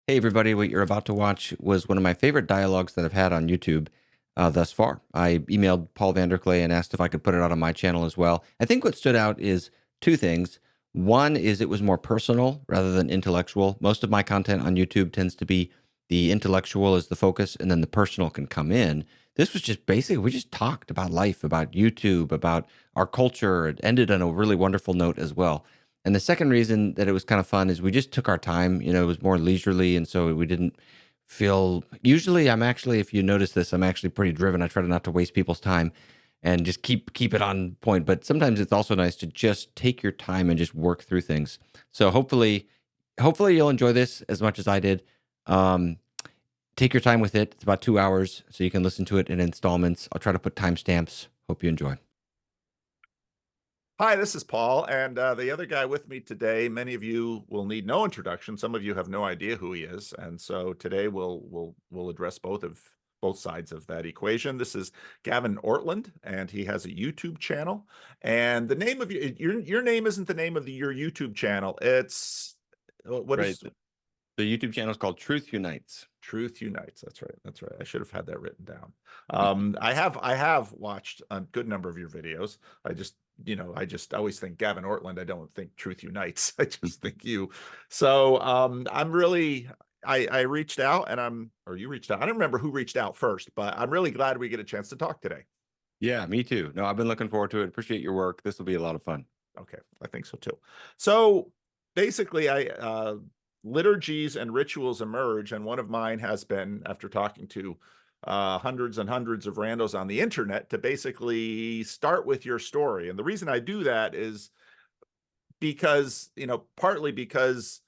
Hey, everybody, what you're about to watch was one of my favorite dialogues that I've had on YouTube thus far. I emailed Paul VanderKlay and asked if I could put it out on my channel as well. I think what stood out is two things. One is it was more personal rather than intellectual. Most of my content on YouTube tends to be the intellectual is the focus, and then the personal can come in. This was just basically, we just talked about life, about YouTube, about our culture. It ended on a really wonderful note as well. And the second reason that it was kind of fun is we just took our time. It was more leisurely, and so we didn't feel. Usually, I'm actually, if you notice this, I'm actually pretty driven. I try to not to waste people's time and just keep it on point. But sometimes it's also nice to just take your time and just work through things. So hopefully you'll enjoy this as much as I did. Um, Take your time with it. It's about 2 hours, so you can listen to it in installments. I'll try to put timestamps. Hope you enjoy. Hi, this is Paul, and the other guy with me today. Many of you will need no introduction. Some of you have no idea who he is, and so today we'll address both sides of that equation. This is Gavin Ortlund, and he has a YouTube channel. And the name of your name isn't the name of your YouTube channel. It's what Right. is The YouTube channel is called Truth Unites. Truth Unites. That's right. That's right. I should have had that written down. I have watched a good number of your videos. I just always think Gavin Ortlund. I don't think Truth Unites. I just think you. So I'm really I reached out or you reached out. I don't remember who reached out first, but I'm really glad we get a chance to talk today. Yeah, me too. No, I've been looking forward to it. Appreciate your work. This will be a lot of fun. Okay, I think so too. So basically, liturgies and rituals emerge, and one of mine has been, after talking to hundreds and hundreds of randos on the internet, to basically start with your story. And the reason I do that is because, partly because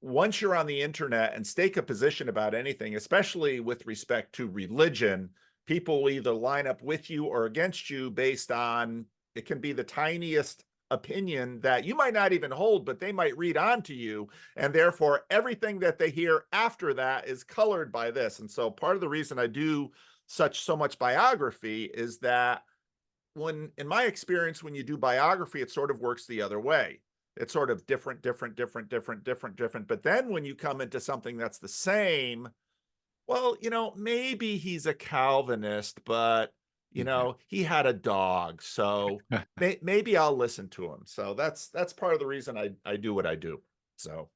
once you're on the internet and stake a position about anything, especially with respect to religion, people will either line up with you or against you based on, it can be the tiniest opinion that you might not even hold, but they might read on to you. And therefore, everything that they hear after that is colored by this. And so part of the reason I do so much biography is that in my experience, when you do biography, it sort of works the other way. It's sort of different, different, different, different, different, different. But then when you come into something that's the same, well, maybe he's a Calvinist, but Yeah. he had a dog, so maybe I'll listen to him. So that's part of the reason I do what I do. So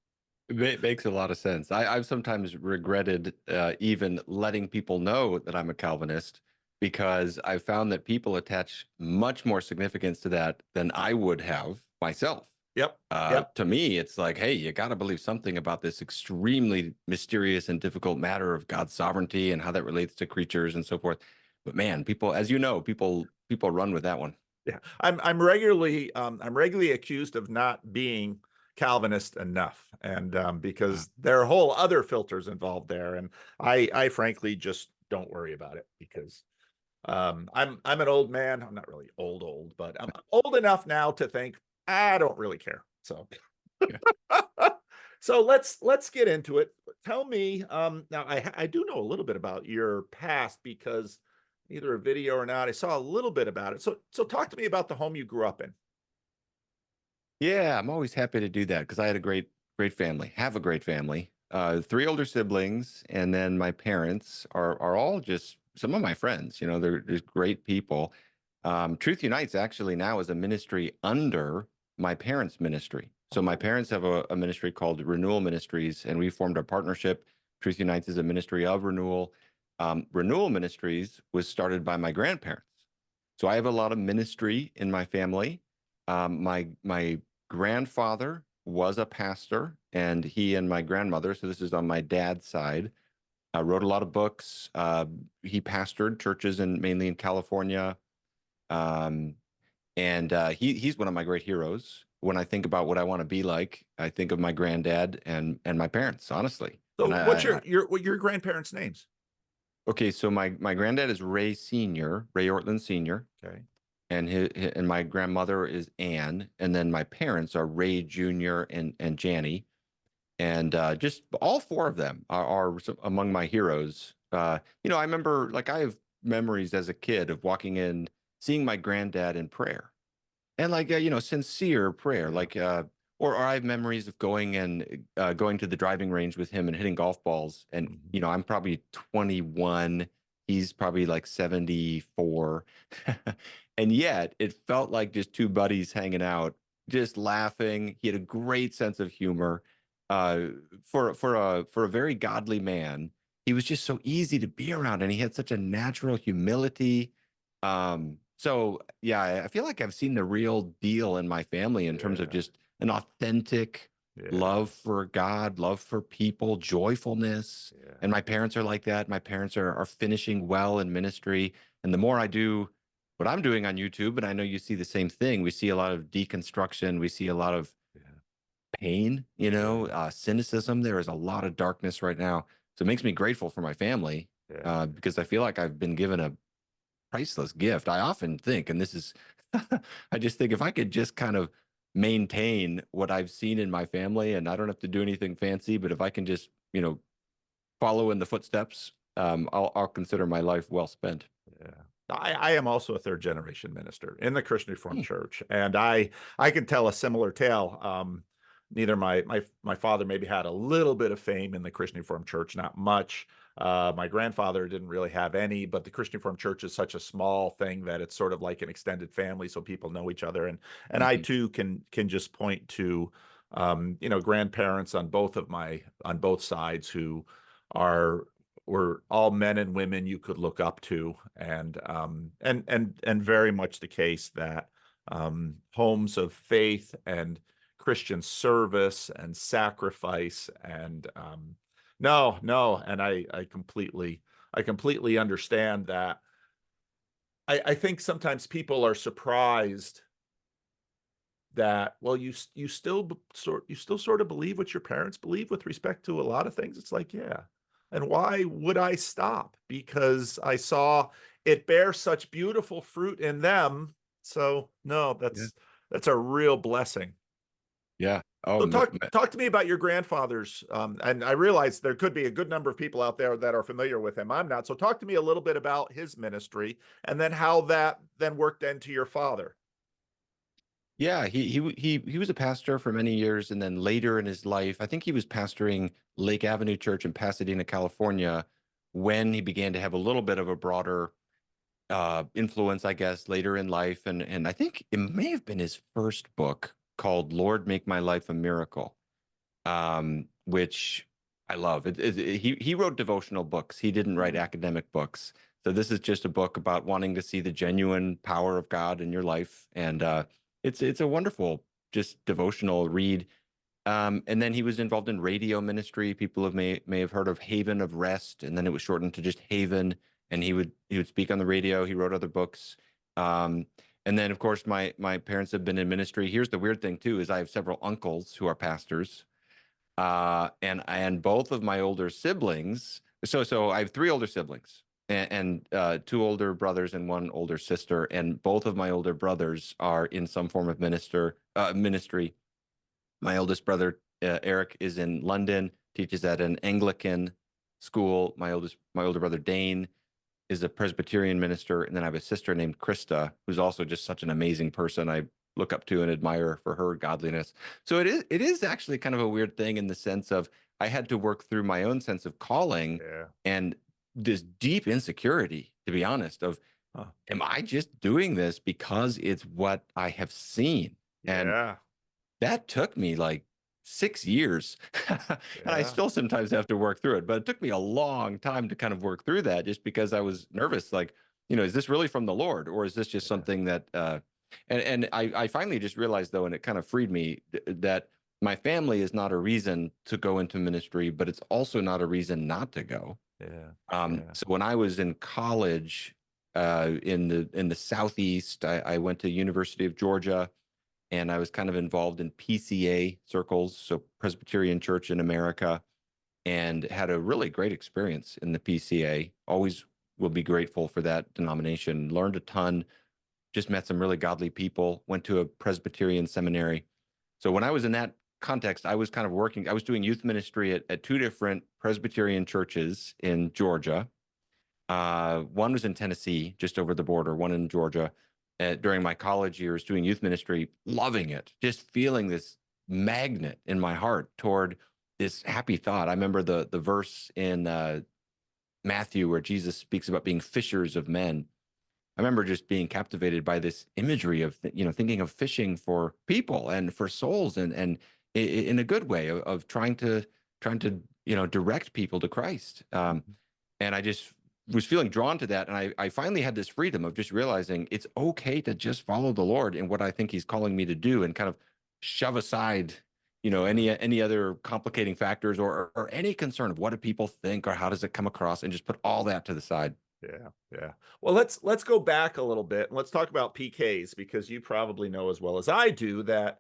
Makes a lot of sense. I've sometimes regretted even letting people know that I'm a Calvinist because I found that people attach much more significance to that than I would have myself. yep, yep. To me, it's like, hey, you got to believe something about this extremely mysterious and difficult matter of God's sovereignty and how that relates to creatures and so forth. But man, people, as you know, people run with that one. Yeah, I'm regularly accused of not being Calvinist enough, and Wow. because there are whole other filters involved there, and I frankly just don't worry about it because I'm an old man. I'm not really old, but I'm old enough now to think I don't really care. So Yeah. so let's get into it. Tell me, now I do know a little bit about your past because either a video or not, I saw a little bit about it. So talk to me about the home you grew up in. Yeah, I'm always happy to do that because I had a great family. Have a great family. Three older siblings, and then my parents are all just some of my friends. They're just great people. Truth Unites actually now is a ministry under my parents' ministry. So my Oh, parents have a ministry called Renewal Ministries, and we formed a partnership. Truth Unites is a ministry of renewal. Renewal Ministries was started by my grandparents. So I have a lot of ministry in my family. My grandfather was a pastor, and he and my grandmother, so this is on my dad's side, wrote a lot of books. He pastored churches mainly in California, um, and he's one of my great heroes. When I think about what I want to be like, I think of my granddad and my parents, honestly. so And what's your grandparents' names? okay, so my granddad is Ray Senior, Ray Ortlund Senior, Okay. and my grandmother is Anne, and then my parents are Ray Jr. and Janny, and just all four of them are among my heroes. I remember, like, I have memories as a kid of walking in, seeing my granddad in prayer, and like sincere prayer, Yeah. like or I have memories of going to the driving range with him and hitting golf balls. And, Mhm. you know, I'm probably 21. He's probably like 74. And yet it felt like just two buddies hanging out, just laughing. He had a great sense of humor. Uh, for a very godly man, he was just so easy to be around, and he had such a natural humility. So yeah, I feel like I've seen the real deal in my family in terms of Yeah. just an authentic Yeah. love for God, love for people, joyfulness. And Yeah. my parents are like that. My parents are finishing well in ministry. And the more I do what I'm doing on YouTube, and I know you see the same thing, we see a lot of deconstruction, we see a lot of Yeah. pain, Yeah. cynicism. There is a lot of darkness right now. So it makes me grateful for my family, Yeah. because I feel like I've been given a priceless gift. I often think, and this is, I just think if I could just kind of maintain what I've seen in my family, and I don't have to do anything fancy, but if I can just, follow in the footsteps, I'll consider my life well spent. Yeah. I am also a third generation minister in the Christian Reformed Hmm. Church, and I can tell a similar tale. Neither my father maybe had a little bit of fame in the Christian Reformed Church, not much. My grandfather didn't really have any, but the Christian Reformed Church is such a small thing that it's sort of like an extended family, so people know each other. And I Mhm. too can just point to grandparents on both sides who are were all men and women you could look up to, and very much the case that homes of faith and Christian service and sacrifice and no, and I completely understand that. I think sometimes people are surprised that, well, you still sort of believe what your parents believe with respect to a lot of things. It's like, yeah. And why would I stop? Because I saw it bear such beautiful fruit in them. So no, Yeah. that's a real blessing. Yeah. Oh, So talk to me about your grandfather's, and I realize there could be a good number of people out there that are familiar with him. I'm not. So talk to me a little bit about his ministry and then how that then worked into your father. yeah. He was a pastor for many years, and then later in his life, I think he was pastoring Lake Avenue Church in Pasadena, California, when he began to have a little bit of a broader influence, I guess, later in life. And I think it may have been his first book called Lord Make My Life a Miracle, which I love. He wrote devotional books. He didn't write Hmm. academic books. So this is just a book about wanting to see the genuine power of God in your life. And it's a wonderful, just devotional read. And then he was involved in radio ministry. People may have heard of Haven of Rest, and then it was shortened to just Haven. And he would speak on the radio. He wrote other books. Um, and then, of course, my parents have been in ministry. Here's the weird thing too: is I have several uncles who are pastors, and both of my older siblings. So I have three older siblings, and two older brothers and one older sister. And both of my older brothers are in some form of ministry. My oldest brother, Eric, is in London, teaches at an Anglican school. My older brother, Dane, is a Presbyterian minister. And then I have a sister named Krista, who's also just such an amazing person. I look up to and admire for her godliness. So it is actually kind of a weird thing in the sense of I had to work through my own sense of calling Yeah. and this deep insecurity, to be honest, of Huh. am I just doing this because it's what I have seen? And Yeah. that took me like 6 years. And I Yeah. still sometimes have to work through it, but it took me a long time to kind of work through that just because I was nervous. Like, is this really from the Lord, or is this just Yeah. something that, and I finally just realized though, and it kind of freed me that my family is not a reason to go into ministry, but it's also not a reason not to go. Yeah. Um, Yeah. so when I was in college, in the Southeast, I went to University of Georgia, and I was kind of involved in PCA circles, so Presbyterian Church in America, and had a really great experience in the PCA. Always will be grateful for that denomination. Learned a ton, just met some really godly people, went to a Presbyterian seminary. So when I was in that context, I was kind of working, I was doing youth ministry at two different Presbyterian churches in Georgia. One was in Tennessee, just over the border, one in Georgia. During my college years doing youth ministry, loving it, just feeling this. magnet in my heart toward this happy thought. I remember the verse in Matthew where Jesus speaks about being fishers of men. I remember just being captivated by this imagery of thinking of fishing for people and for souls, and in a good way of trying to direct people to Christ. And I just was feeling drawn to that, and I finally had this freedom of just realizing it's okay to just follow the Lord in what I think He's calling me to do, and kind of shove aside any other complicating factors or any concern of what do people think or how does it come across, and just put all that to the side. Yeah, yeah. Well, let's go back a little bit and let's talk about PKs, because you probably know as well as I do that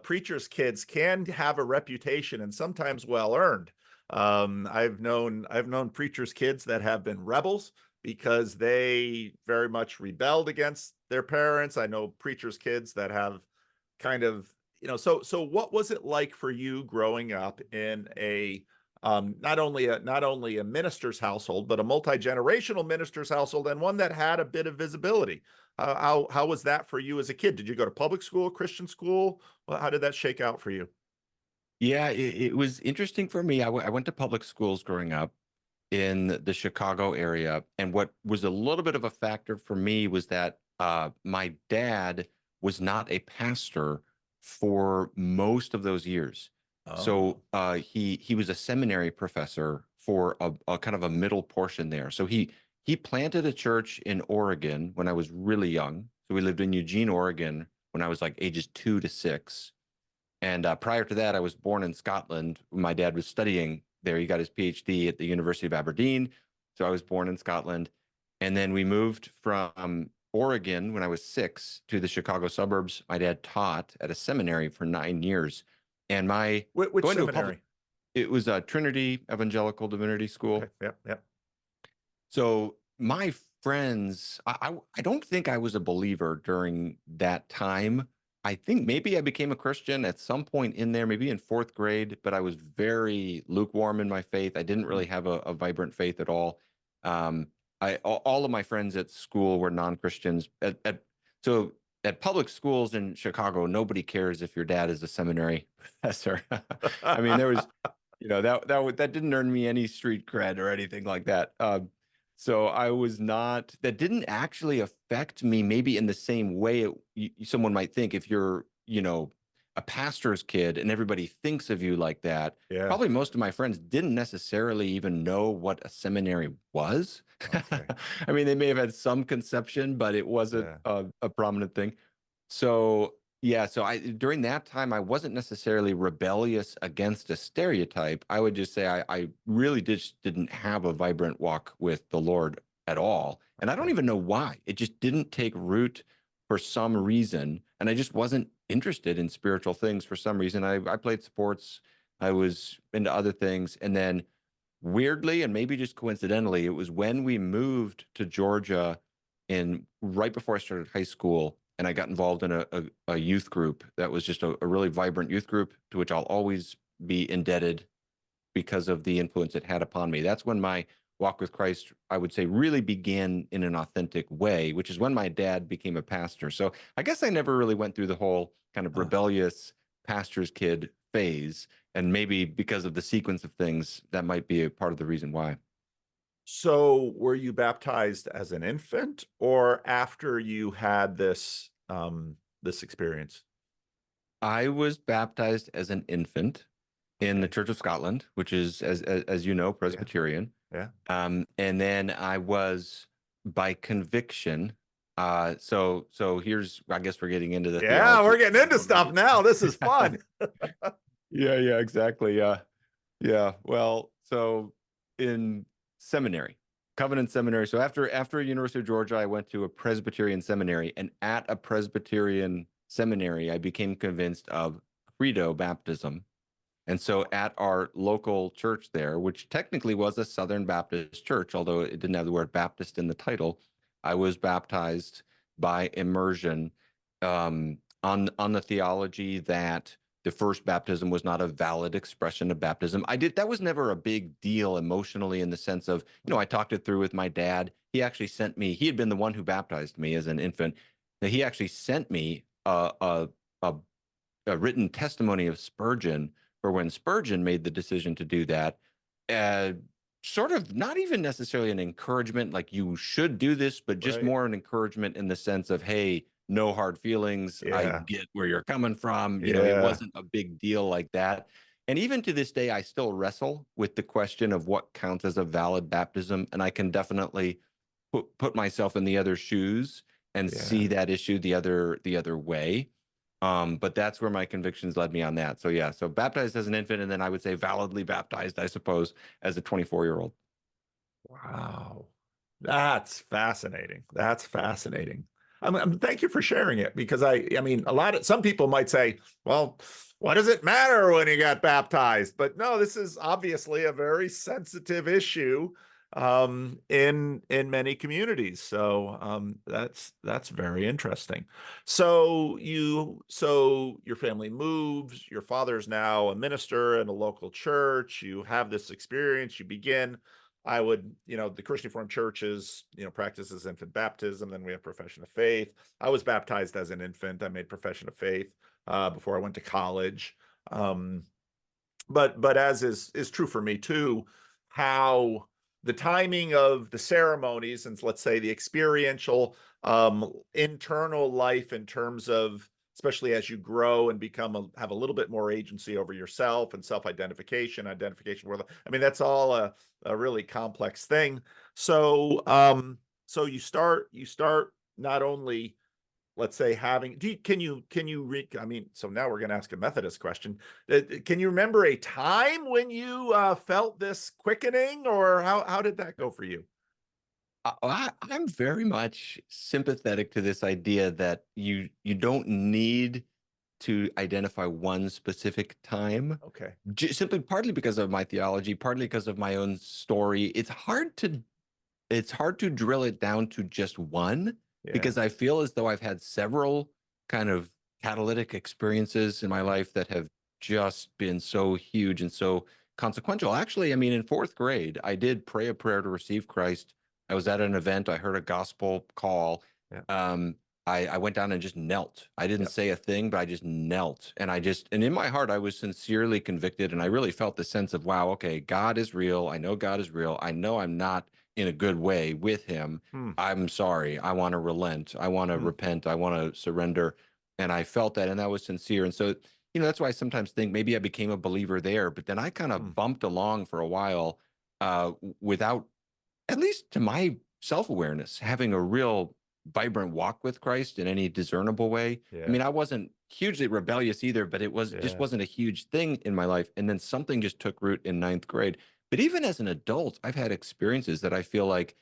preachers' kids can have a reputation, and sometimes well earned. I've known preachers' kids that have been rebels because they very much rebelled against their parents. I know preachers' kids that have kind of, so what was it like for you growing up in a not only a minister's household, but a multi-generational minister's household, and one that had a bit of visibility? How was that for you as a kid? Did you go to public school, Christian school? Well, how did that shake out for you? Yeah, it was interesting for me. I went to public schools growing up in the Chicago area, and what was a little bit of a factor for me was that my dad was not a pastor for most of those years. Oh, So he was a seminary professor for a kind of a middle portion there. So he planted a church in Oregon when I was really young. So we lived in Eugene, Oregon when I was like ages 2 to 6. And prior to that, I was born in Scotland. My dad was studying there. He got his PhD at the University of Aberdeen. So I was born in Scotland. And then we moved from Oregon when I was 6 to the Chicago suburbs. My dad taught at a seminary for 9 years. And my which going to a public, seminary? it was a Trinity Evangelical Divinity Okay, School. yep, yep. So my friends, I don't think I was a believer during that time. I think maybe I became a Christian at some point in there, maybe in fourth grade, but I was very lukewarm in my faith. I didn't really Mm. have a vibrant faith at all. All of my friends at school were non-Christians. So at public schools in Chicago, nobody cares if your dad is a seminary professor. I mean, there was, that didn't earn me any street cred or anything like that. So I was not, that didn't actually affect me maybe in the same way someone might think if you're, a pastor's kid and everybody thinks of you like that. Yeah. Probably most of my friends didn't necessarily even know what a seminary was. Okay. I mean, they may have had some conception, but it wasn't Yeah. a prominent thing. So yeah, so during that time I wasn't necessarily rebellious against a stereotype. I would just say I really just didn't have a vibrant walk with the Lord at all. And I don't Okay. even know why. It just didn't take root for some reason. And I just wasn't interested in spiritual things for some reason. I played sports, I was into other things. And then weirdly, and maybe just coincidentally, it was when we moved to Georgia in right before I started high school, and I got involved in a youth group that was just a really vibrant youth group to which I'll always be indebted because of the influence it had upon me. That's when my walk with Christ, I would say, really began in an authentic way, which is when my dad became a pastor. So I guess I never really went through the whole kind of Ah. rebellious pastor's kid phase. And maybe because of the sequence of things, that might be a part of the reason why. So were you baptized as an infant or after you had this experience? I was baptized as an infant in the Okay. Church of Scotland, which is, as you know, Yeah. Presbyterian. Yeah. And then I was by conviction. So here's, I guess we're getting into the Yeah, theology we're of getting into things stuff already. now. This is fun. Yeah, exactly. Yeah. Well, so in seminary, Covenant Seminary. So after University of Georgia, I went to a Presbyterian seminary, and at a Presbyterian seminary, I became convinced of credo baptism. And so at our local church there, which technically was a Southern Baptist church, although it didn't have the word Baptist in the title, I was baptized by immersion on the theology that the first baptism was not a valid expression of baptism. That was never a big deal emotionally in the sense of, I talked it through with my dad. He actually sent me, he had been the one who baptized me as an infant. He actually sent me a written testimony of Spurgeon for when Spurgeon made the decision to do that. Uh, Sort of not even necessarily an encouragement, like you should do this, but just Right. more an encouragement in the sense of, hey, no hard feelings. I Yeah. get where you're coming from. It Yeah. wasn't a big deal like that. And even to this day, I still wrestle with the question of what counts as a valid baptism. And I can definitely put myself in the other shoes and Yeah. see that issue the other way. But that's where my convictions led me on that. So yeah, so baptized as an infant, and then I would say validly baptized, I suppose, as a 24-year-old. Wow. That's fascinating. That's fascinating. Thank you for sharing it because I mean, some people might say, well, what does it matter when he got baptized? But no, this is obviously a very sensitive issue in many communities. So that's very interesting. So your family moves. Your father's now a minister in a local church. You have this experience. You begin. The Christian Reformed churches, practices infant baptism. Then we have profession of faith. I was baptized as an infant. I made profession of faith before I went to college. Um, but as is true for me too, how the timing of the ceremonies and let's say the experiential internal life in terms of especially as you grow and have a little bit more agency over yourself and self-identification, identification with, I mean, that's all a really complex thing. So you start not only let's say can you I mean, so now we're going to ask a Methodist question. Can you remember a time when you felt this quickening, or how did that go for you? I'm very much sympathetic to this idea that you don't need to identify one specific time. Okay. Simply partly because of my theology, partly because of my own story. It's hard to drill it down to just one Yeah. because I feel as though I've had several kind of catalytic experiences in my life that have just been so huge and so consequential. Actually, I mean, in fourth grade, I did pray a prayer to receive Christ. I was at an event, I heard a gospel call. Yeah. Um, I went down and just knelt. I didn't Yeah. say a thing, but I just knelt. And in my heart, I was sincerely convicted. And I really felt the sense of, wow, okay, God is real. I know God is real. I know I'm not in a good way with him. Hmm. I'm sorry. I want to relent. I want to Hmm. repent. I want to surrender. And I felt that, and that was sincere. And so, that's why I sometimes think maybe I became a believer there, but then I kind Hmm. of bumped along for a while without, at least to my self-awareness, having a real vibrant walk with Christ in any discernible way. I Yeah. mean, I wasn't hugely rebellious either, but it just Yeah. wasn't a huge thing in my life. And then something just took root in ninth grade. But even as an adult, I've had experiences that I feel like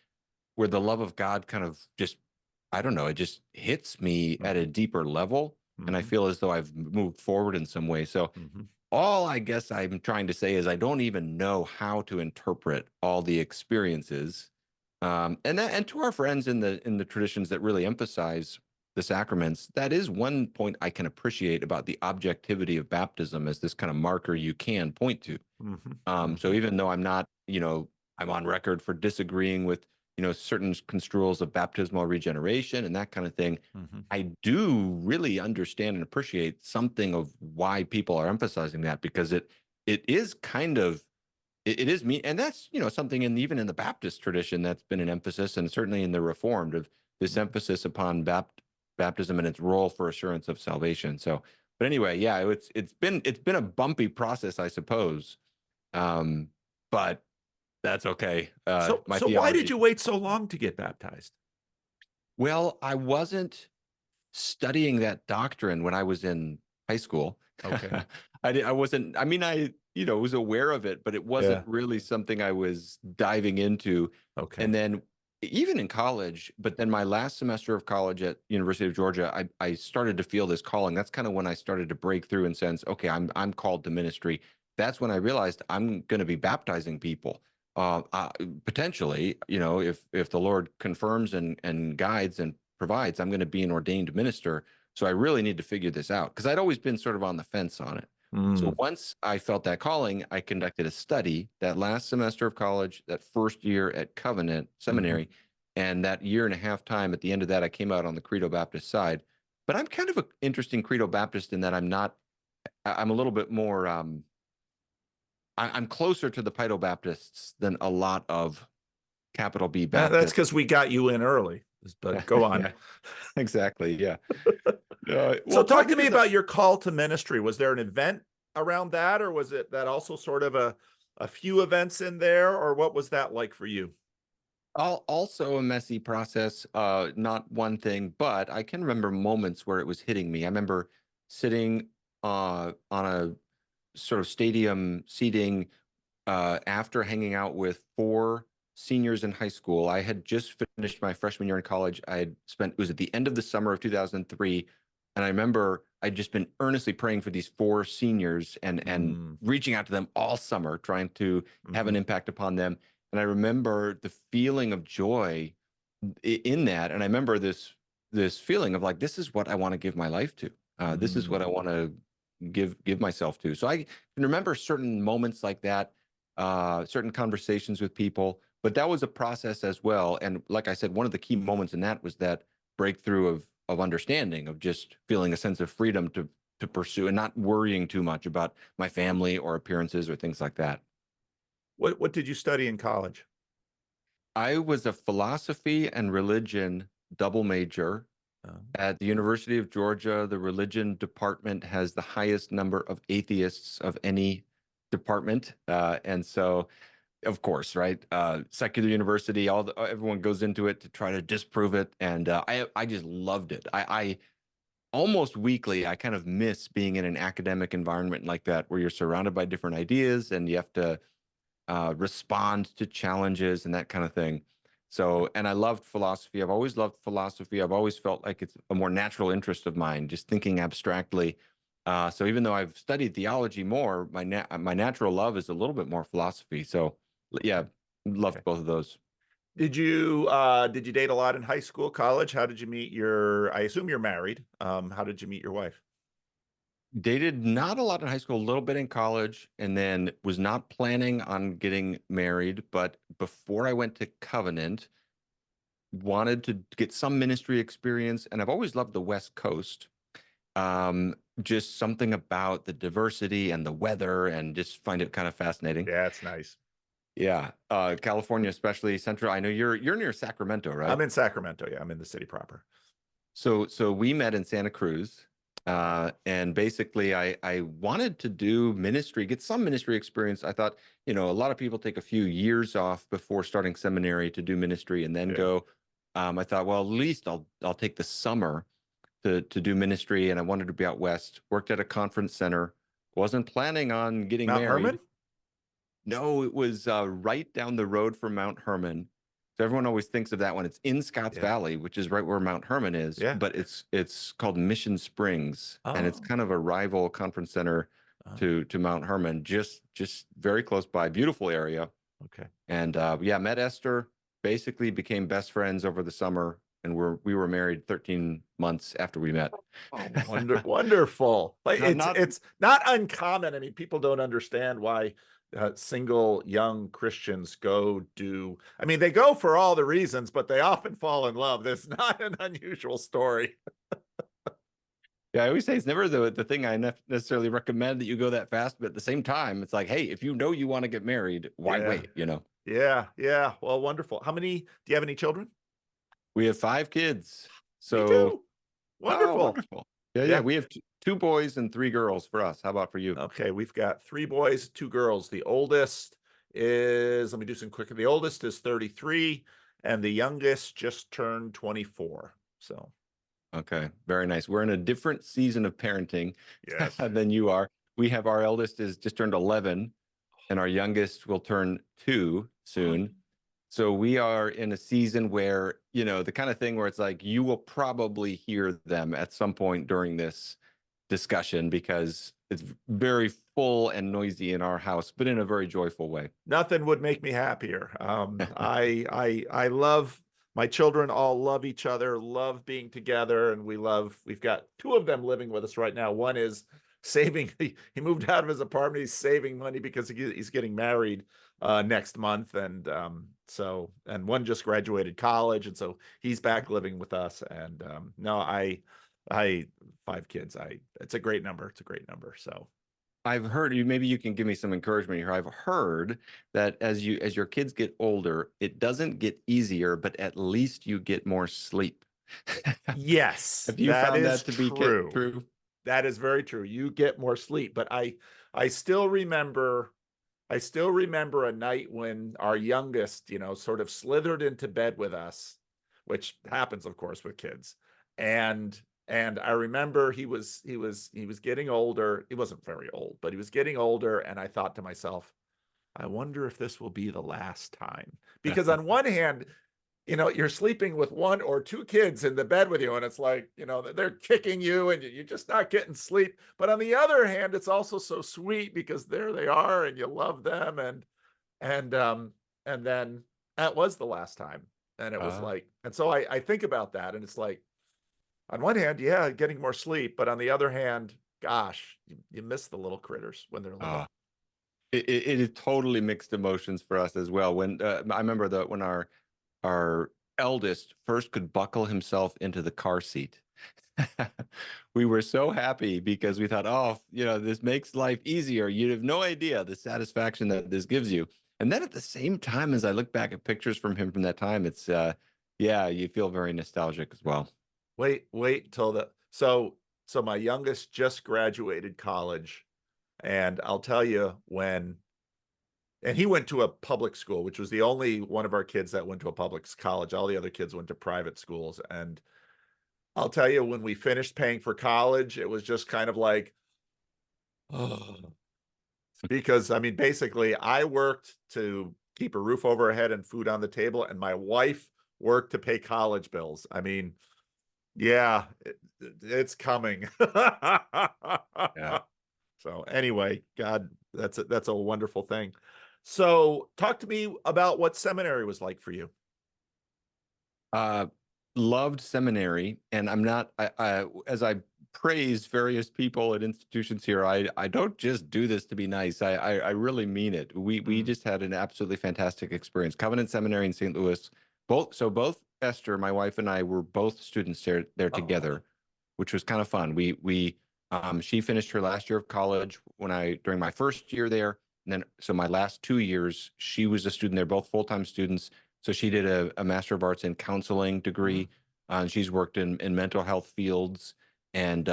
where the love of God kind of just, I don't know, it just hits me at a Hmm. deeper level. And I Hmm. feel as though I've moved forward in some way. So Hmm. all I guess I'm trying to say is I don't even know how to interpret all the experiences. And to our friends in the traditions that really emphasize the sacraments, that is one point I can appreciate about the objectivity of baptism as this kind of marker you can point to. Hmm. So Hmm. even though I'm on record for disagreeing with, certain construals of baptismal regeneration and that kind of thing, Hmm. I do really understand and appreciate something of why people are emphasizing that because it is kind of it is me, and that's something even in the Baptist tradition that's been an emphasis, and certainly in the Reformed of this Hmm. emphasis upon baptism and its role for assurance of salvation. So, but anyway, yeah, it's been a bumpy process, I suppose, um, but that's okay. My So why did theology. you wait so long to get baptized? Well, I wasn't studying that doctrine when I was in high school. Okay. I wasn't, I mean, was aware of it, but it wasn't Yeah. really something I was diving into. Okay. And then even in college, but then my last semester of college at University of Georgia, I started to feel this calling. That's kind of when I started to break through and sense, okay, I'm called to ministry. That's when I realized I'm going to be baptizing people. Potentially, if the Lord confirms and guides and provides, I'm going to be an ordained minister. So I really need to figure this out because I'd always been sort of on the fence on it. So Mm. once I felt that calling, I conducted a study that last semester of college, that first year at Covenant Hmm. Seminary, and that year and a half time at the end of that, I came out on the Credo Baptist side. But I'm kind of an interesting Credo Baptist in that I'm not I'm a little bit more I'm closer to the Pedo Baptists than a lot of capital B That's Baptists. because we got you in early. But go on. Yeah, exactly. Yeah. So Well, talk part to me because about your call to ministry. Was there an event around that, or was it that also sort of a few events in there, or what was that like for you? also a messy process. Not one thing, but I can remember moments where it was hitting me. I remember sitting on a sort of stadium seating after hanging out with four seniors in high school. I had just finished my freshman year in college. I had spent, it was at the end of the summer of 2003. And I remember I'd just been earnestly praying for these four seniors and Mm, reaching out to them all summer, trying to have an mhm, impact upon them. And I remember the feeling of joy in that. And I remember this feeling of like, this is what I want to give my life to. This is mm. what I want to give myself to. So I can remember certain moments like that, certain conversations with people, but that was a process as well. And like I said, one of the key moments in that was that breakthrough of understanding, of just feeling a sense of freedom to pursue and not worrying too much about my family or appearances or things like that. What did you study in college? I was a philosophy and religion double major. At the University of Georgia, the religion department has the highest number of atheists of any department. And so, of course, right? Secular university, everyone goes into it to try to disprove it. And I just loved it. I almost weekly, I kind of miss being in an academic environment like that, where you're surrounded by different ideas and you have to respond to challenges and that kind of thing. So, and I loved philosophy. I've always loved philosophy. I've always felt like it's a more natural interest of mine, just thinking abstractly. So even though I've studied theology more, my natural love is a little bit more philosophy. So, yeah, Okay. loved both of those. Did you date a lot in high school, college? How did you meet I assume you're married. How did you meet your wife? Dated not a lot in high school, a little bit in college, and then was not planning on getting married. But before I went to Covenant, wanted to get some ministry experience, and I've always loved the West Coast. Just something about the diversity and the weather, and just find it kind of fascinating. Yeah, it's nice. Yeah, California, especially Central. I know you're near Sacramento, I'm right? in Sacramento. Yeah, I'm in the city proper. So we met in Santa Cruz, and basically I wanted to do ministry, get some ministry experience. I thought, a lot of people take a few years off before starting seminary to do ministry and then Yeah. go. I thought, well, at least I'll take the summer to do ministry, and I wanted to be out west. Worked at a conference center. Wasn't planning on getting Mount married. Herman? No, it was right down the road from Mount Herman. So everyone always thinks of that one. It's in Scotts Yeah. Valley, which is right where Mount Herman is, Yeah. but it's called Mission Springs, and it's Oh, kind of a rival conference center oh, to Mount Herman, just very close by. Beautiful area. okay. And yeah, met Esther, basically became best friends over the summer, and we were married 13 months after we met. Oh, wonderful. Like Not it's not uncommon. I mean, people don't understand why single young Christians go do. I mean, they go for all the reasons, but they often fall in love. That's not an unusual story. Yeah, I always say it's never the thing I necessarily recommend that you go that fast, but at the same time, it's like, hey, if you know you want to get married, why Yeah. wait? You know, Yeah. Yeah. Well, wonderful. Do you have any children? we have five kids, Me so too. oh, Wonderful. wonderful. Yeah, Yeah. we have two boys and three girls for us. How about for you? Okay, we've got three boys, two girls. The oldest let me do some quicker. The oldest is 33, and the youngest just turned 24. So, Okay, very nice. We're in a different season of parenting yes. than you are. We have our eldest is just turned 11, and our youngest will turn 2 soon. So we are in a season where, the kind of thing where it's like you will probably hear them at some point during this discussion because it's very full and noisy in our house, but in a very joyful way. Nothing would make me happier. I love my children all love each other, love being together, and we've got two of them living with us right now. One is saving, he moved out of his apartment, he's saving money because he's getting married next month. And and one just graduated college, and so he's back living with us. And no, I 5 kids. It's a great number. It's a great number. So I've heard you. Maybe you can give me some encouragement here. I've heard that as your kids get older, it doesn't get easier, but at least you get more sleep. yes, Have you that found is that to be true. true? That is very true. You get more sleep, but I still remember I still remember a night when our youngest, sort of slithered into bed with us, which happens, of course, with kids. And and I remember he was getting older. He wasn't very old, but he was getting older. And I thought to myself, I wonder if this will be the last time. Because on one hand, you're sleeping with one or two kids in the bed with you, and it's like, they're kicking you and you're just not getting sleep. But on the other hand, it's also so sweet because there they are and you love them. And then that was the last time. And it was Uh, like, and so I think about that, and it's like, on one hand, yeah, getting more sleep, but on the other hand, gosh, you miss the little critters when they're little. uh, it is totally mixed emotions for us as well. When I remember that when our eldest first could buckle himself into the car seat. We were so happy because we thought, oh, this makes life easier. You have no idea the satisfaction that this gives you. And then at the same time, as I look back at pictures from him from that time, it's yeah, you feel very nostalgic as well. Wait till so my youngest just graduated college, and I'll tell you and he went to a public school, which was the only one of our kids that went to a public college. All the other kids went to private schools. And I'll tell you, when we finished paying for college, it was just kind of like, oh, because I mean, basically, I worked to keep a roof over our head and food on the table, and my wife worked to pay college bills. I mean, yeah, it's coming. Yeah. So anyway, God, that's a wonderful thing. So talk to me about what seminary was like for you. Uh, Loved seminary, and I'm not. As I praise various people at institutions here, I don't just do this to be nice. I really mean it. We Mm. just had an absolutely fantastic experience. Covenant Seminary in St. Louis. Both Esther, my wife, and I were both students there Oh, together, which was kind of fun. She finished her last year of college during my first year there, and then so my last 2 years she was a student there, both full-time students. So she did a Master of Arts in Counseling mm, degree. And she's worked in mental health fields and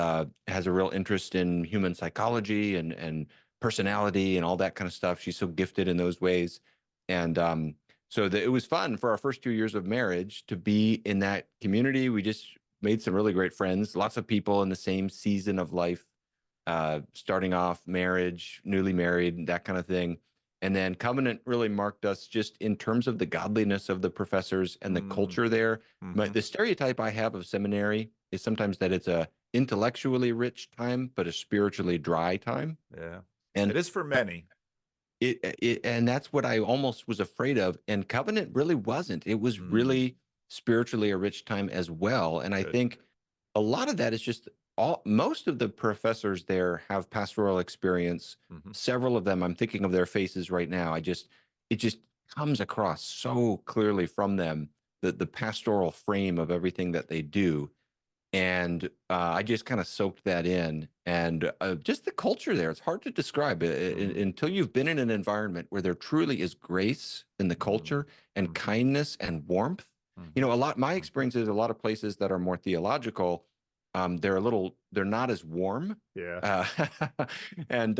has a real interest in human psychology and personality and all that kind of stuff. She's so gifted in those ways. And it was fun for our first 2 years of marriage to be in that community. We just made some really great friends, lots of people in the same season of life, starting off marriage, newly married, that kind of thing. And then Covenant really marked us just in terms of the godliness of the professors and the mm, culture there. hmm. The stereotype I have of seminary is sometimes that it's a intellectually rich time, but a spiritually dry time. Yeah, And it is for uh, many. and that's what I almost was afraid of. And Covenant really wasn't. It was Mm, really spiritually a rich time as well. And I good. think a lot of that is just most of the professors there have pastoral experience. Hmm. Several of them, I'm thinking of their faces right now. It just comes across so clearly from them, the pastoral frame of everything that they do. And I just kind of soaked that in, and just the culture there. It's hard to describe Mm, until you've been in an environment where there truly is grace in the mm, culture and hmm, kindness and warmth. hmm, My hmm. experience is a lot of places that are more theological. They're not as warm, Yeah. uh, and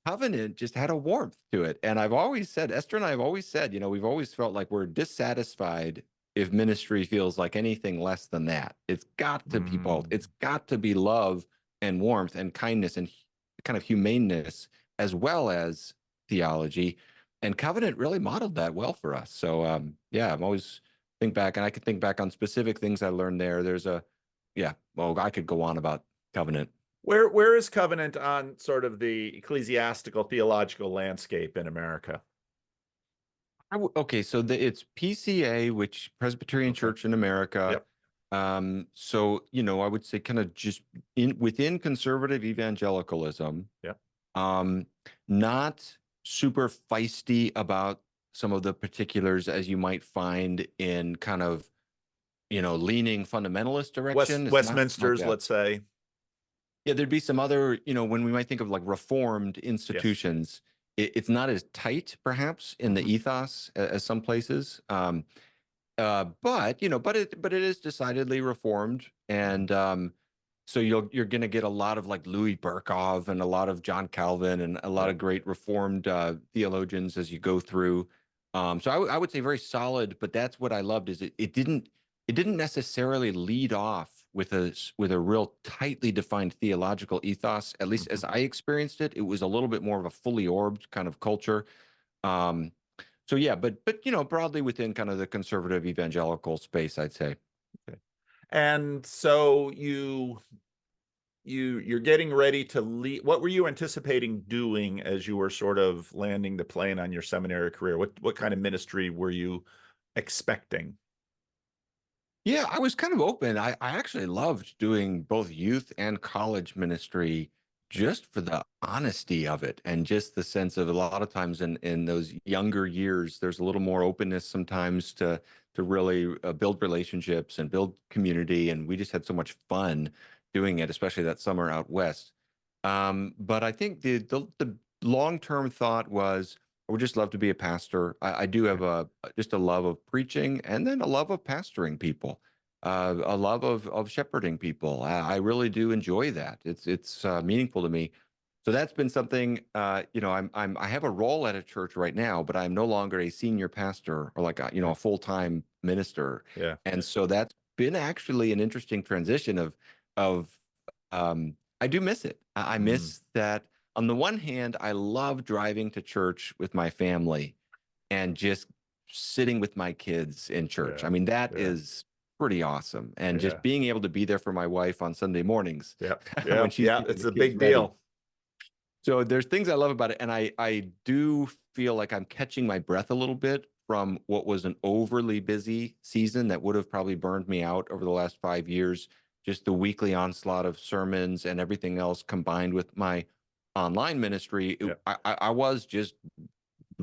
Covenant just had a warmth to it. And I've always said, Esther and I have always said, we've always felt like we're dissatisfied if ministry feels like anything less than that. It's got to be both. Mm. It's got to be love and warmth and kindness and kind of humaneness as well as theology. And Covenant really modeled that well for us. So yeah, I'm always think back, and I could think back on specific things I learned there. Yeah, well, I could go on about Covenant. Where is Covenant on sort of the ecclesiastical theological landscape in America? Okay, so it's PCA, which Presbyterian Okay. Church in America. Yep. I would say kind of just within conservative evangelicalism, Yep. um, not super feisty about some of the particulars as you might find in kind of leaning fundamentalist direction. It's not like Westminster's, that. let's say. Yeah, there'd be some other, when we might think of like reformed Yes. institutions, it's not as tight perhaps in the Mhm. ethos as some places. But it is decidedly reformed, Mhm. and so you're going to get a lot of like Louis Berkov and a lot of John Calvin and a lot Yeah. of great reformed theologians as you go through. So I would say very solid, but that's what I loved is it didn't necessarily lead off with a real tightly defined theological ethos. At least Mhm. as I experienced it, it was a little bit more of a fully orbed kind of culture. Um, so yeah, but broadly within kind of the conservative evangelical space, I'd say. Okay. And so you're getting ready to leave. What were you anticipating doing as you were sort of landing the plane on your seminary career? What kind of ministry were you expecting? Yeah, I was kind of open. I actually loved doing both youth and college ministry just for the honesty of it and just the sense of a lot of times in those younger years, there's a little more openness sometimes to really build relationships and build community. And we just had so much fun doing it, especially that summer out west. But I think the long-term thought was I would just love to be a pastor. I do have just a love of preaching and then a love of pastoring people, a love of shepherding people. I really do enjoy that. It's meaningful to me. So that's been something. I have a role at a church right now, but I'm no longer a senior pastor or like Okay. a full-time minister. Yeah. And so that's been actually an interesting transition of I do miss it. I Mm, miss that. On the one hand, I love driving to church with my family and just sitting with my kids in church. yeah. I mean, that Yeah. is pretty awesome. And just Yeah. being able to be there for my wife on Sunday mornings Yeah. when Yeah. she's Yeah. getting It's the a kids big ready. deal. So there's things I love about it, and I do feel like I'm catching my breath a little bit from what was an overly busy season that would have probably burned me out over the last 5 years. Just the weekly onslaught of sermons and everything else combined with my online ministry, Yeah. I was just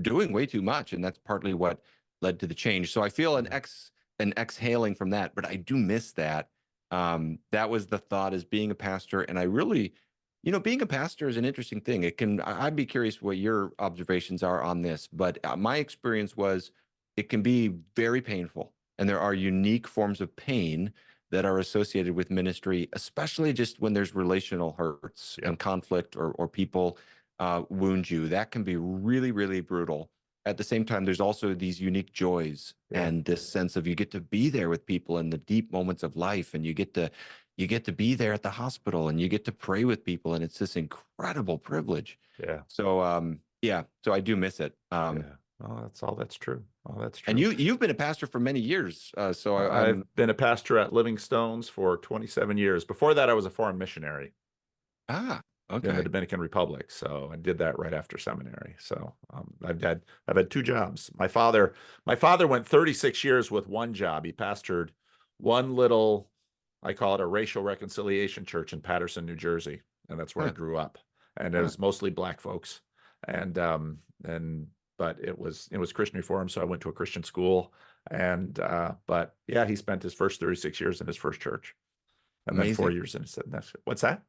doing way too much, and that's partly what led to the change. So I feel Yeah. an exhaling from that, but I do miss that. That was the thought as being a pastor, and I really, being a pastor is an interesting thing. I'd be curious what your observations are on this, but my experience was it can be very painful, and there are unique forms of pain that are associated with ministry, especially just when there's relational hurts Yeah. and conflict or people wound you. That can be really, really brutal. At the same time, there's also these unique joys Yeah. and this sense of you get to be there with people in the deep moments of life, and you get to be there at the hospital, and you get to pray with people, and it's this incredible privilege. Yeah. So yeah, so I do miss it. Yeah. Oh, that's true. Oh, that's And true. you've been a pastor for many years, so I've I'm been a pastor at Living Stones for 27 years. Before that, I was a foreign missionary in the okay. Dominican Republic. So I did that right after seminary. So I've had two jobs. My father went 36 years with one job. He pastored one little, I call it a racial reconciliation church in Paterson, New Jersey, and that's where I Huh, grew up. And it huh. was mostly black folks, and but it was Christian Reform, so I went to a Christian school. And but yeah, he spent his first 36 years in his first church, and then four Amazing. years in his next. What's that?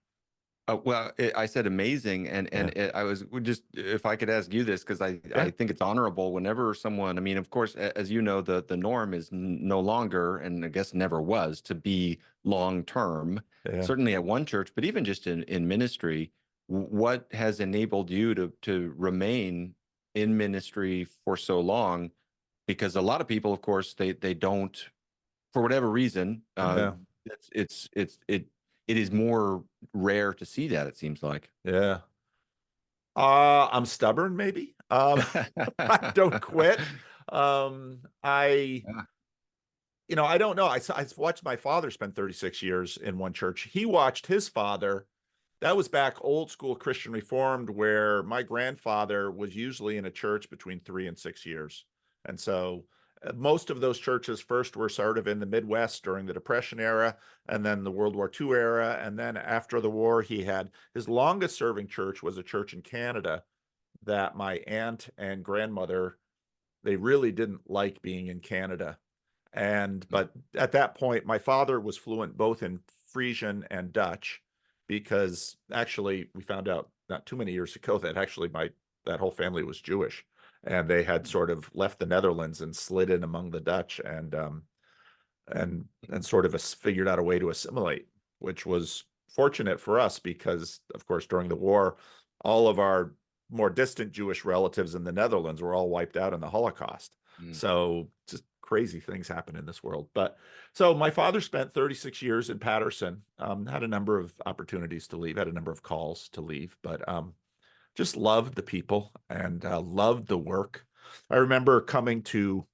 Well, I said amazing, Yeah, I was would just if I could ask you this because I yeah, think it's honorable whenever someone. I mean, of course, as you know, the norm is no longer, and I guess never was, to be long term. yeah. Certainly at one church, but even just in ministry, what has enabled you to remain in ministry for so long? Because a lot of people, of course, they don't for whatever reason. Yeah. It is more rare to see that, it seems like. Yeah. I'm stubborn, maybe. I don't quit. I, Yeah, I don't know. I watched my father spend 36 years in one church. He watched his father. That was back old school Christian Reformed, where my grandfather was usually in a church between 3 and 6 years. And so most of those churches first were sort of in the Midwest during the Depression era, and then the World War II era. And then after the war, he had his longest serving church was a church in Canada that my aunt and grandmother, they really didn't like being in Canada. But at that point, my father was fluent both in Frisian and Dutch, because actually we found out not too many years ago that actually that whole family was Jewish, and they had sort of left the Netherlands and slid in among the Dutch, and sort of figured out a way to assimilate, which was fortunate for us because, of course, during the war, all of our more distant Jewish relatives in the Netherlands were all wiped out in the Holocaust. Mm. So just crazy things happen in this world. But so my father spent 36 years in Patterson, had a number of opportunities to leave, had a number of calls to leave, but just loved the people and loved the work. I remember coming to,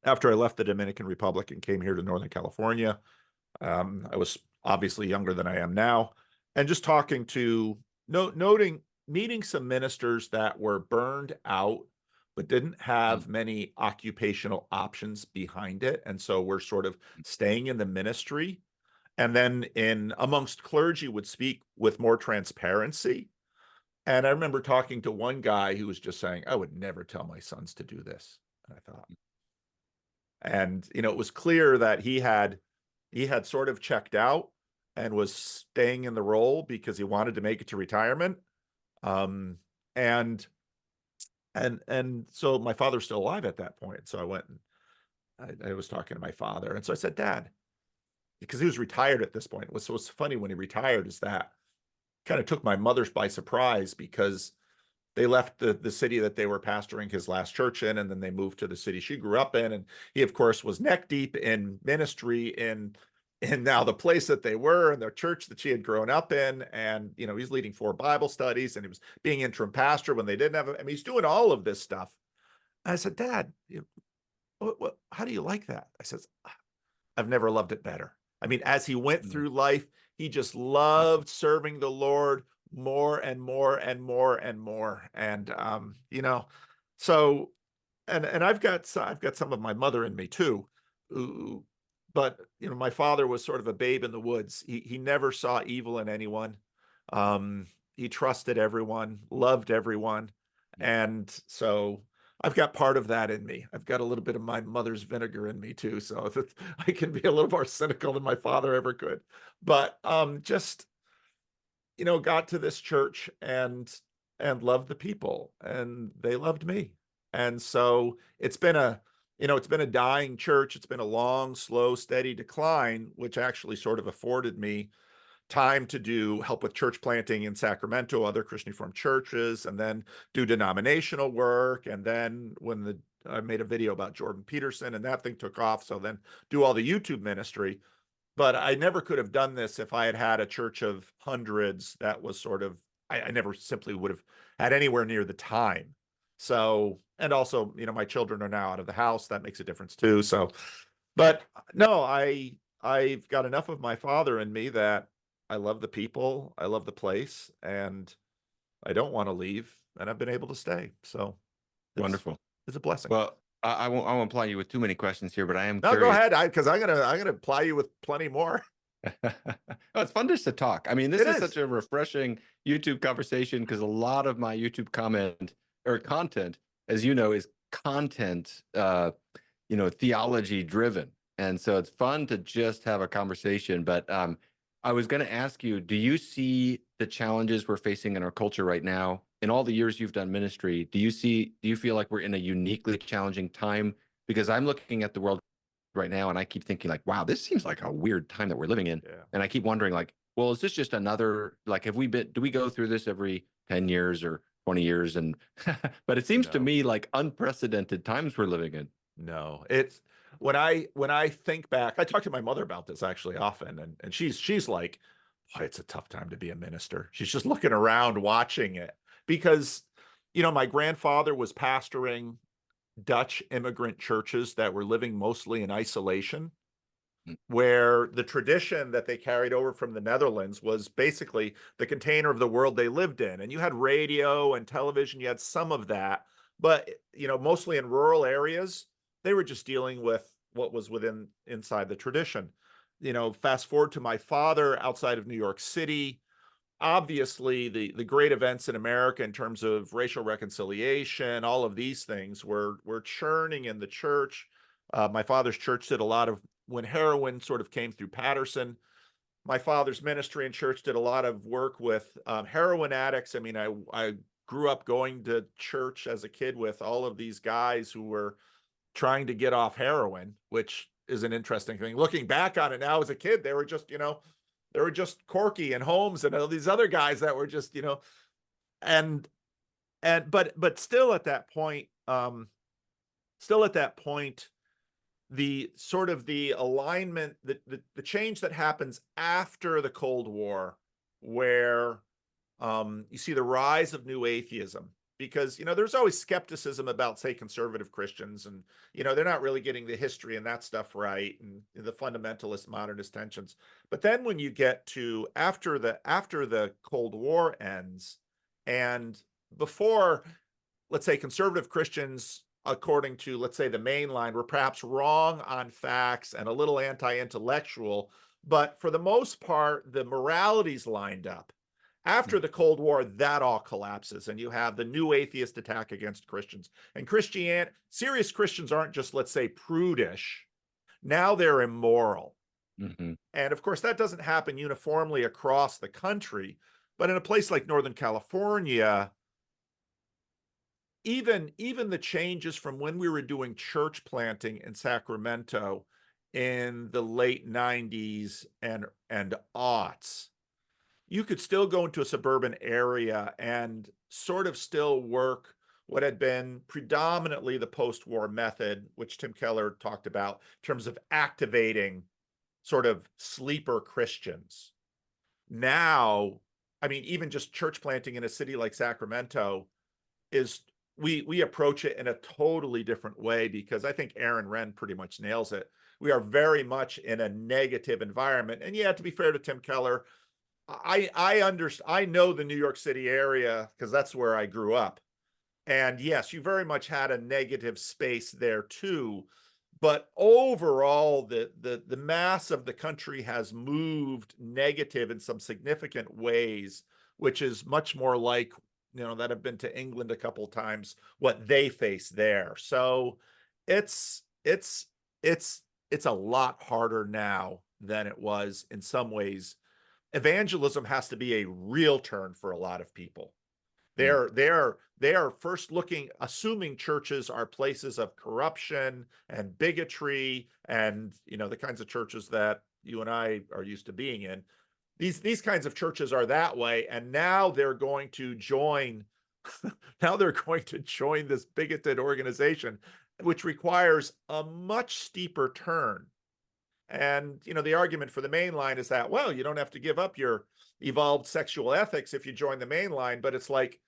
after I left the Dominican Republic and came here to Northern California, I was obviously younger than I am now, and just talking to, meeting some ministers that were burned out, but didn't Mm. have many occupational options behind it. And so we're sort of staying in the ministry. And then in amongst clergy would speak with more transparency. And I remember talking to one guy who was just saying, I would never tell my sons to do this. And I thought, and it was clear that he had sort of checked out and was staying in the role because he wanted to make it to retirement. Um, and so my father's still alive at that point. So I went and I was talking to my father. And so I said, Dad, because he was retired at this point. What's funny when he retired is that kind of took my mother by surprise, because they left the city that they were pastoring his last church in, and then they moved to the city she grew up in. And he, of course, was neck deep in ministry in now the place that they were and the church that she had grown up in. And, he's leading 4 Bible studies, and he was being interim pastor when they didn't have, I mean, he's doing all of this stuff. And I said, Dad, how do you like that? I said, I've never loved it better. I mean, as he went Mm. through life, he just Awesome. loved serving the Lord more and more and more and more. And so and I've got some of my mother in me too. Who, but my father was sort of a babe in the woods. He never saw evil in anyone. Um, he trusted everyone, loved everyone, Mm. and so I've got part of that in me. I've got a little bit of my mother's vinegar in me too, so that I can be a little more cynical than my father ever could. But just got to this church and loved the people, and they loved me. And so it's been a dying church. It's been a long, slow, steady decline, which actually sort of afforded me time to do help with church planting in Sacramento, other Christian Reformed churches, and then do denominational work. And then when I made a video about Jordan Peterson, and that thing took off, so then do all the YouTube ministry. But I never could have done this if I had had a church of hundreds. That was sort of, I never simply would have had anywhere near the time. So, and also, my children are now out of the house. That makes a difference too. So, but no, I've got enough of my father in me that I love the people, I love the place, and I don't want to leave, and I've been able to stay. So it's Wonderful. it's a blessing. Well, I won't apply you with too many questions here, but I am No, go curious. ahead. Because I'm gonna ply you with plenty more. Oh, it's fun just to talk. I mean, this It is is. such a refreshing YouTube conversation because a lot of my YouTube comment or content, as you know, is content, theology driven. And so it's fun to just have a conversation. But I was going to ask you, do you see the challenges we're facing in our culture right now? In all the years you've done ministry, do you feel like we're in a uniquely challenging time? Because I'm looking at the world right now and I keep thinking like, wow, this seems like a weird time that we're living in. Yeah. And I keep wondering like, well, is this just another, like, do we go through this every 10 years or 20 years? And, but it seems to No. me like unprecedented times we're living in. No, it's when I think back, I talk to my mother about this actually often, and she's like, boy, it's a tough time to be a minister. She's just looking around watching it because, my grandfather was pastoring Dutch immigrant churches that were living mostly in isolation, Mm. where the tradition that they carried over from the Netherlands was basically the container of the world they lived in. And you had radio and television, you had some of that, but mostly in rural areas, they were just dealing with what was inside the tradition. Fast forward to my father outside of New York City. Obviously, the great events in America in terms of racial reconciliation, all of these things were churning in the church. My father's church did a lot of, when heroin sort of came through Patterson, my father's ministry and church did a lot of work with heroin addicts. I mean, I grew up going to church as a kid with all of these guys who were trying to get off heroin, which is an interesting thing. Looking back on it now as a kid, they were just, they were just Corky and Holmes and all these other guys that were just, and but still at that point, the sort of the alignment, the change that happens after the Cold War, where you see the rise of new atheism, because there's always skepticism about, say, conservative Christians, and they're not really getting the history and that stuff right, and the fundamentalist modernist tensions. But then when you get to after the Cold War ends, and before, let's say, conservative Christians, according to, let's say, the mainline, were perhaps wrong on facts and a little anti-intellectual, but for the most part, the moralities lined up. After the Cold War, that all collapses, and you have the new atheist attack against Christians. And serious Christians aren't just, let's say, prudish. Now they're immoral. Mm-hmm. And of course, that doesn't happen uniformly across the country. But in a place like Northern California, even the changes from when we were doing church planting in Sacramento in the late 90s and aughts, you could still go into a suburban area and sort of still work what had been predominantly the post-war method, which Tim Keller talked about in terms of activating sort of sleeper Christians. Now, I mean, even just church planting in a city like Sacramento is, we approach it in a totally different way, because I think Aaron Wren pretty much nails it. We are very much in a negative environment. And yeah, to be fair to Tim Keller, I know the New York City area because that's where I grew up. And yes, you very much had a negative space there too. But overall, the mass of the country has moved negative in some significant ways, which is much more like, that have been to England a couple of times, what they face there. So it's a lot harder now than it was in some ways. Evangelism has to be a real turn for a lot of people. They are first assuming churches are places of corruption and bigotry, and the kinds of churches that you and I are used to being in. These kinds of churches are that way, and now they're going to join. Now they're going to join this bigoted organization, which requires a much steeper turn. And, the argument for the main line is that, well, you don't have to give up your evolved sexual ethics if you join the main line. But it's like,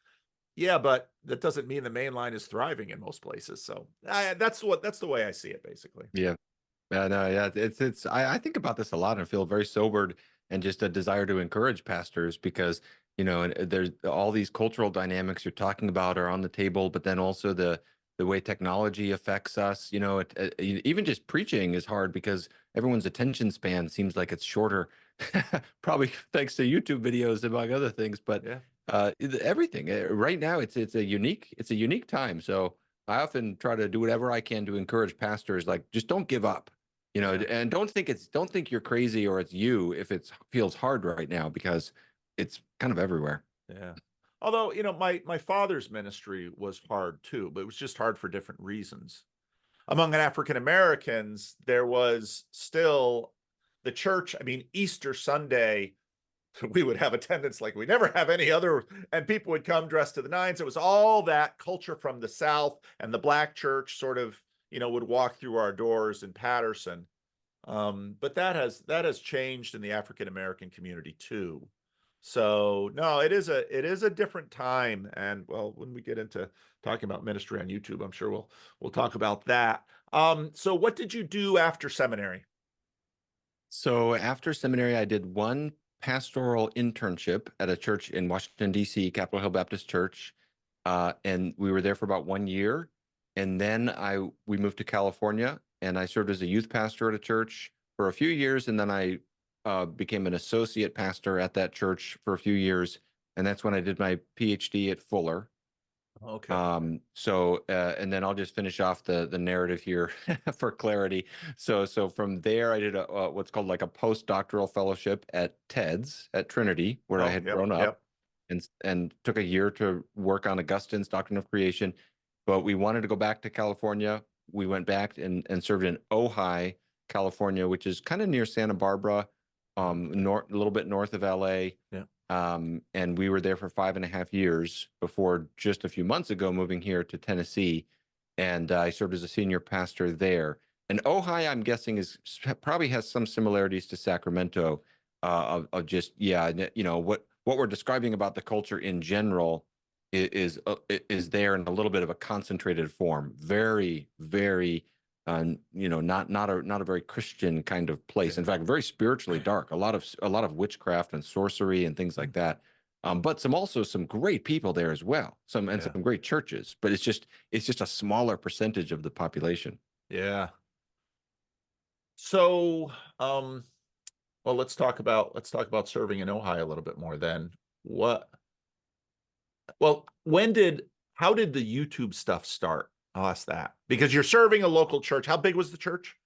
yeah, but that doesn't mean the main line is thriving in most places. So that's the way I see it, basically. Yeah. No, yeah, I think about this a lot and feel very sobered, and just a desire to encourage pastors, because, and there's all these cultural dynamics you're talking about are on the table, but then also the way technology affects us. Even just preaching is hard because everyone's attention span seems like it's shorter, probably thanks to YouTube videos among other things. But Yeah. everything right now, it's a unique time. So I often try to do whatever I can to encourage pastors, like, just don't give up. And don't think you're crazy or it's you if it feels hard right now, because it's kind of everywhere. Yeah. Although, my father's ministry was hard too, but it was just hard for different reasons. Among African Americans, there was still the church. I mean, Easter Sunday, we would have attendance like we never have any other, and people would come dressed to the nines. It was all that culture from the South, and the Black church sort of, would walk through our doors in Patterson. But that has changed in the African American community too. So no, it is a different time. And well, when we get into talking about ministry on YouTube, I'm sure we'll talk about that. So what did you do after seminary? So after seminary, I did one pastoral internship at a church in Washington, D.C., Capitol Hill Baptist Church. And we were there for about 1 year. And then we moved to California, and I served as a youth pastor at a church for a few years. And then I became an associate pastor at that church for a few years. And that's when I did my PhD at Fuller. Okay. And then I'll just finish off the narrative here for clarity. So from there, I did what's called like a postdoctoral fellowship at TEDS at Trinity, where I Oh, had yep, grown up, yep. and took a year to work on Augustine's Doctrine of Creation. But we wanted to go back to California. We went back and served in Ojai, California, which is kind of near Santa Barbara, Okay. a little bit north of LA. Yeah. And we were there for 5.5 years before just a few months ago moving here to Tennessee. And I served as a senior pastor there. And Ojai, I'm guessing, probably has some similarities to Sacramento, of just, yeah, what we're describing about the culture in general is there in a little bit of a concentrated form. Very, very, not a very Christian kind of place. In Yeah. fact, very spiritually dark. A lot of witchcraft and sorcery and things like that. But some great people there as well. Some Yeah. great churches. But it's just a smaller percentage of the population. Yeah. So, well, let's talk about serving in Ohio a little bit more then. What Well, how did the YouTube stuff start? I'll ask that. Because you're serving a local church. How big was the church?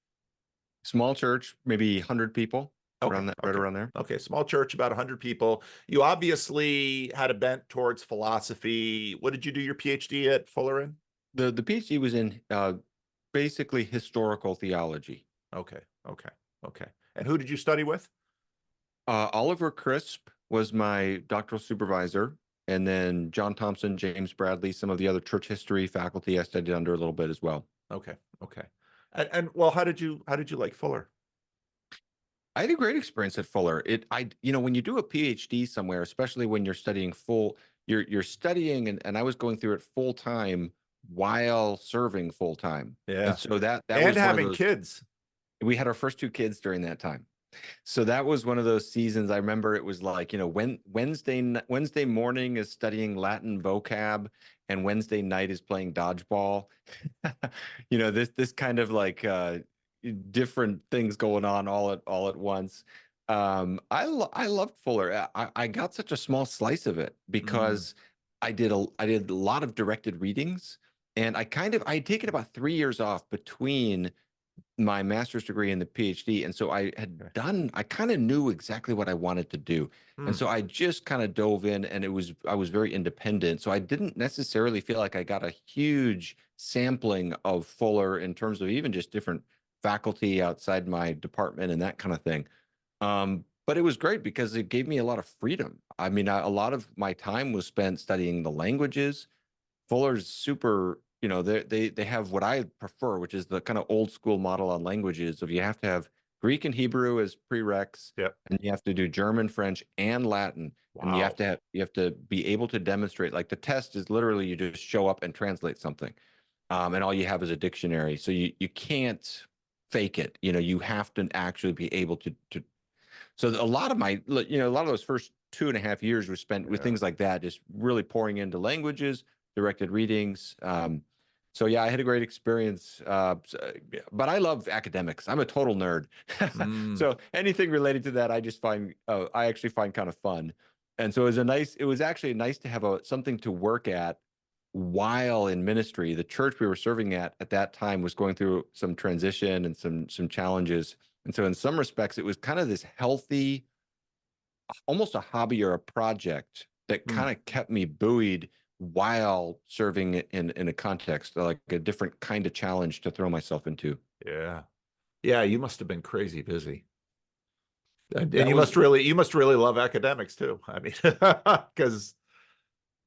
Small church, maybe 100 people, Okay, around that, right okay. around there. Okay, small church, about 100 people. You obviously had a bent towards philosophy. What did you do your PhD at Fuller in? The PhD was in basically historical theology. Okay, okay, okay. And who did you study with? Oliver Crisp was my doctoral supervisor, and then John Thompson, James Bradley, some of the other church history faculty I studied under a little bit as well. Okay, okay. And well, how did you like Fuller? I had a great experience at Fuller. When you do a PhD somewhere, especially when you're studying you're studying, and I was going through it full time while serving full time. And Yeah. so that And was one of having those, kids. we had our first two kids during that time. So that was one of those seasons. I remember it was like, when Wednesday morning is studying Latin vocab, and Wednesday night is playing dodgeball. This kind of like different things going on all at once. I loved Fuller. I got such a small slice of it Mm, because I did a lot of directed readings, and I had taken about 3 years off between my master's degree and the PhD. And so okay. I kind of knew exactly what I wanted to do. And Hmm. so I just kind of dove in, and I was very independent. So I didn't necessarily feel like I got a huge sampling of Fuller in terms of even just different faculty outside my department and that kind of thing. But it was great because it gave me a lot of freedom. I mean, a lot of my time was spent studying the languages. Fuller's super, they have what I prefer, which is the kind of old school model on languages of you have to have Greek and Hebrew as prereqs, Yep. and you have to do German, French, and Latin, and Wow. you have to be able to demonstrate. Like the test is literally you just show up and translate something, and all you have is a dictionary, so you can't fake it. You have to actually be able to. So a lot of a lot of those first 2.5 years were spent with Yeah. things like that, just really pouring into languages, directed readings. So yeah, I had a great experience. But I love academics. I'm a total nerd. Mm, So anything related to that, I actually find kind of fun. And so it was actually nice to have something to work at while in ministry. The church we were serving at that time was going through some transition and some challenges. And so in some respects, it was kind of this healthy, almost a hobby or a project that mm, kind of kept me buoyed while serving in a context, like a different kind of challenge to throw myself into. yeah. Yeah, you must have been crazy busy. And That was, you must really love academics too. I mean, because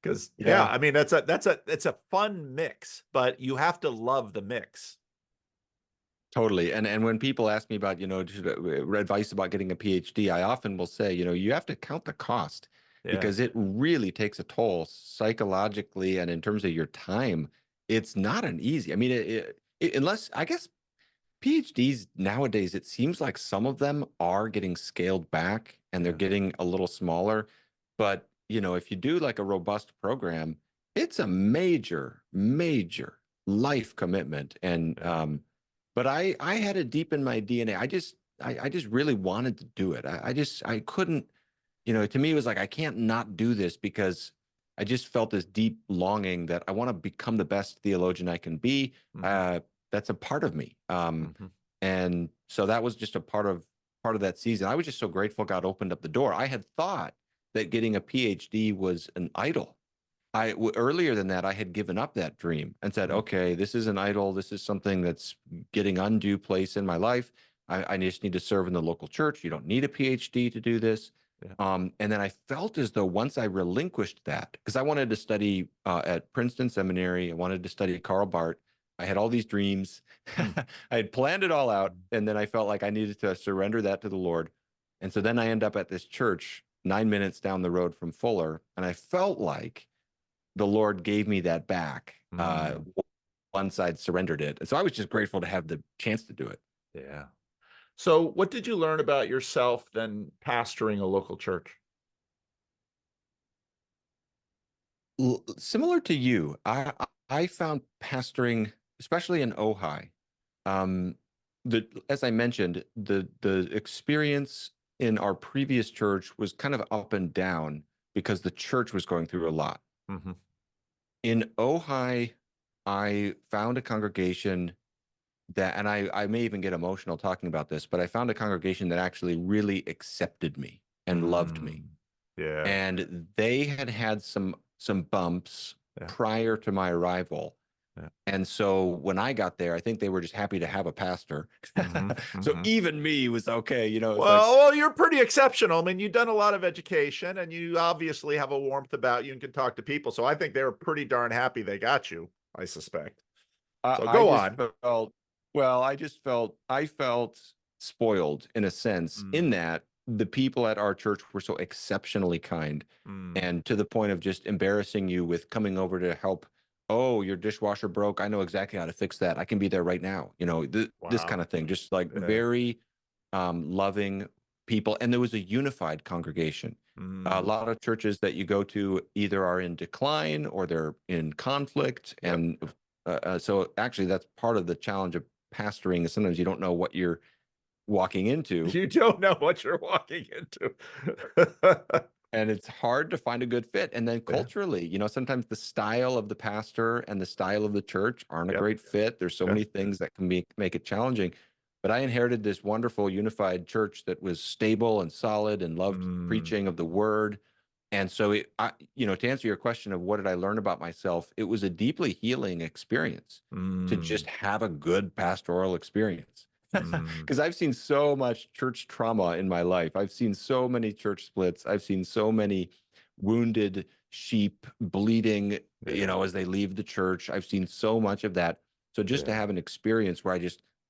yeah, yeah, I mean it's a fun mix, but you have to love the mix. totally. And when people ask me about, advice about getting a PhD, I often will say, you have to count the cost Yeah. because it really takes a toll psychologically and in terms of your time. It's not an easy. I mean, unless I guess PhDs nowadays, it seems like some of them are getting scaled back and they're Yeah. getting a little smaller. But, if you do like a robust program, it's a major, major life commitment. And Yeah. but I had it deep in my DNA. I just really wanted to do it. I couldn't, to me it was like I can't not do this because I just felt this deep longing that I want to become the best theologian I can be. Mm-hmm. That's a part of me. Mm-hmm. And so that was just a part of that season. I was just so grateful God opened up the door. I had thought that getting a PhD was an idol. Earlier than that, I had given up that dream and said, Mm-hmm. okay, this is an idol. This is something that's getting undue place in my life. I just need to serve in the local church. You don't need a PhD to do this. Yeah. And then I felt as though once I relinquished that, because I wanted to study at Princeton Seminary, I wanted to study Karl Barth. I had all these dreams. Mm. I had planned it all out, and then I felt like I needed to surrender that to the Lord. And so then I end up at this church 9 minutes down the road from Fuller, and I felt like the Lord gave me that back Mm. once I'd surrendered it. And so I was just grateful to have the chance to do it. Yeah. So what did you learn about yourself then pastoring a local church? Similar to you, I found pastoring, especially in Ojai, um, as I mentioned, the experience in our previous church was kind of up and down because the church was going through a lot. Mm-hmm. In Ojai, I found a congregation that, and I may even get emotional talking about this, but I found a congregation that actually really accepted me and loved me. Mm. Yeah. And they had had some bumps Yeah. prior to my arrival. Yeah. And so when I got there, I think they were just happy to have a pastor. Mm-hmm. So Mm-hmm. even me was okay, it's like, Well, you're pretty exceptional. I mean, you've done a lot of education and you obviously have a warmth about you and can talk to people. So I think they were pretty darn happy they got you, I suspect. So I go just on. felt, well, I felt spoiled in a sense, in Mm. that the people at our church were so exceptionally kind, Mm. and to the point of just embarrassing you with coming over to help. Oh, your dishwasher broke. I know exactly how to fix that. I can be there right now. This kind Wow. of thing, just like Yeah. very loving people. And there was a unified congregation. A Mm. lot of churches that you go to either are in decline or they're in conflict. Yep. And so actually, that's part of the challenge of pastoring is sometimes you don't know what you're walking into, You don't know what you're walking into. and it's hard to find a good fit. And then Yeah. culturally, sometimes the style of the pastor and the style of the church aren't a Yep. great fit. There's so Yeah. many things that can make it challenging. But I inherited this wonderful unified church that was stable and solid and loved Mm. preaching of the word. And so, to answer your question of what did I learn about myself, it was a deeply healing experience to just Mm. have a good pastoral experience. Mm. Because I've seen so much church trauma in my life. I've seen so many church splits. I've seen so many wounded sheep bleeding, Yeah. as they leave the church. I've seen so much of that. So just to Yeah. have an experience where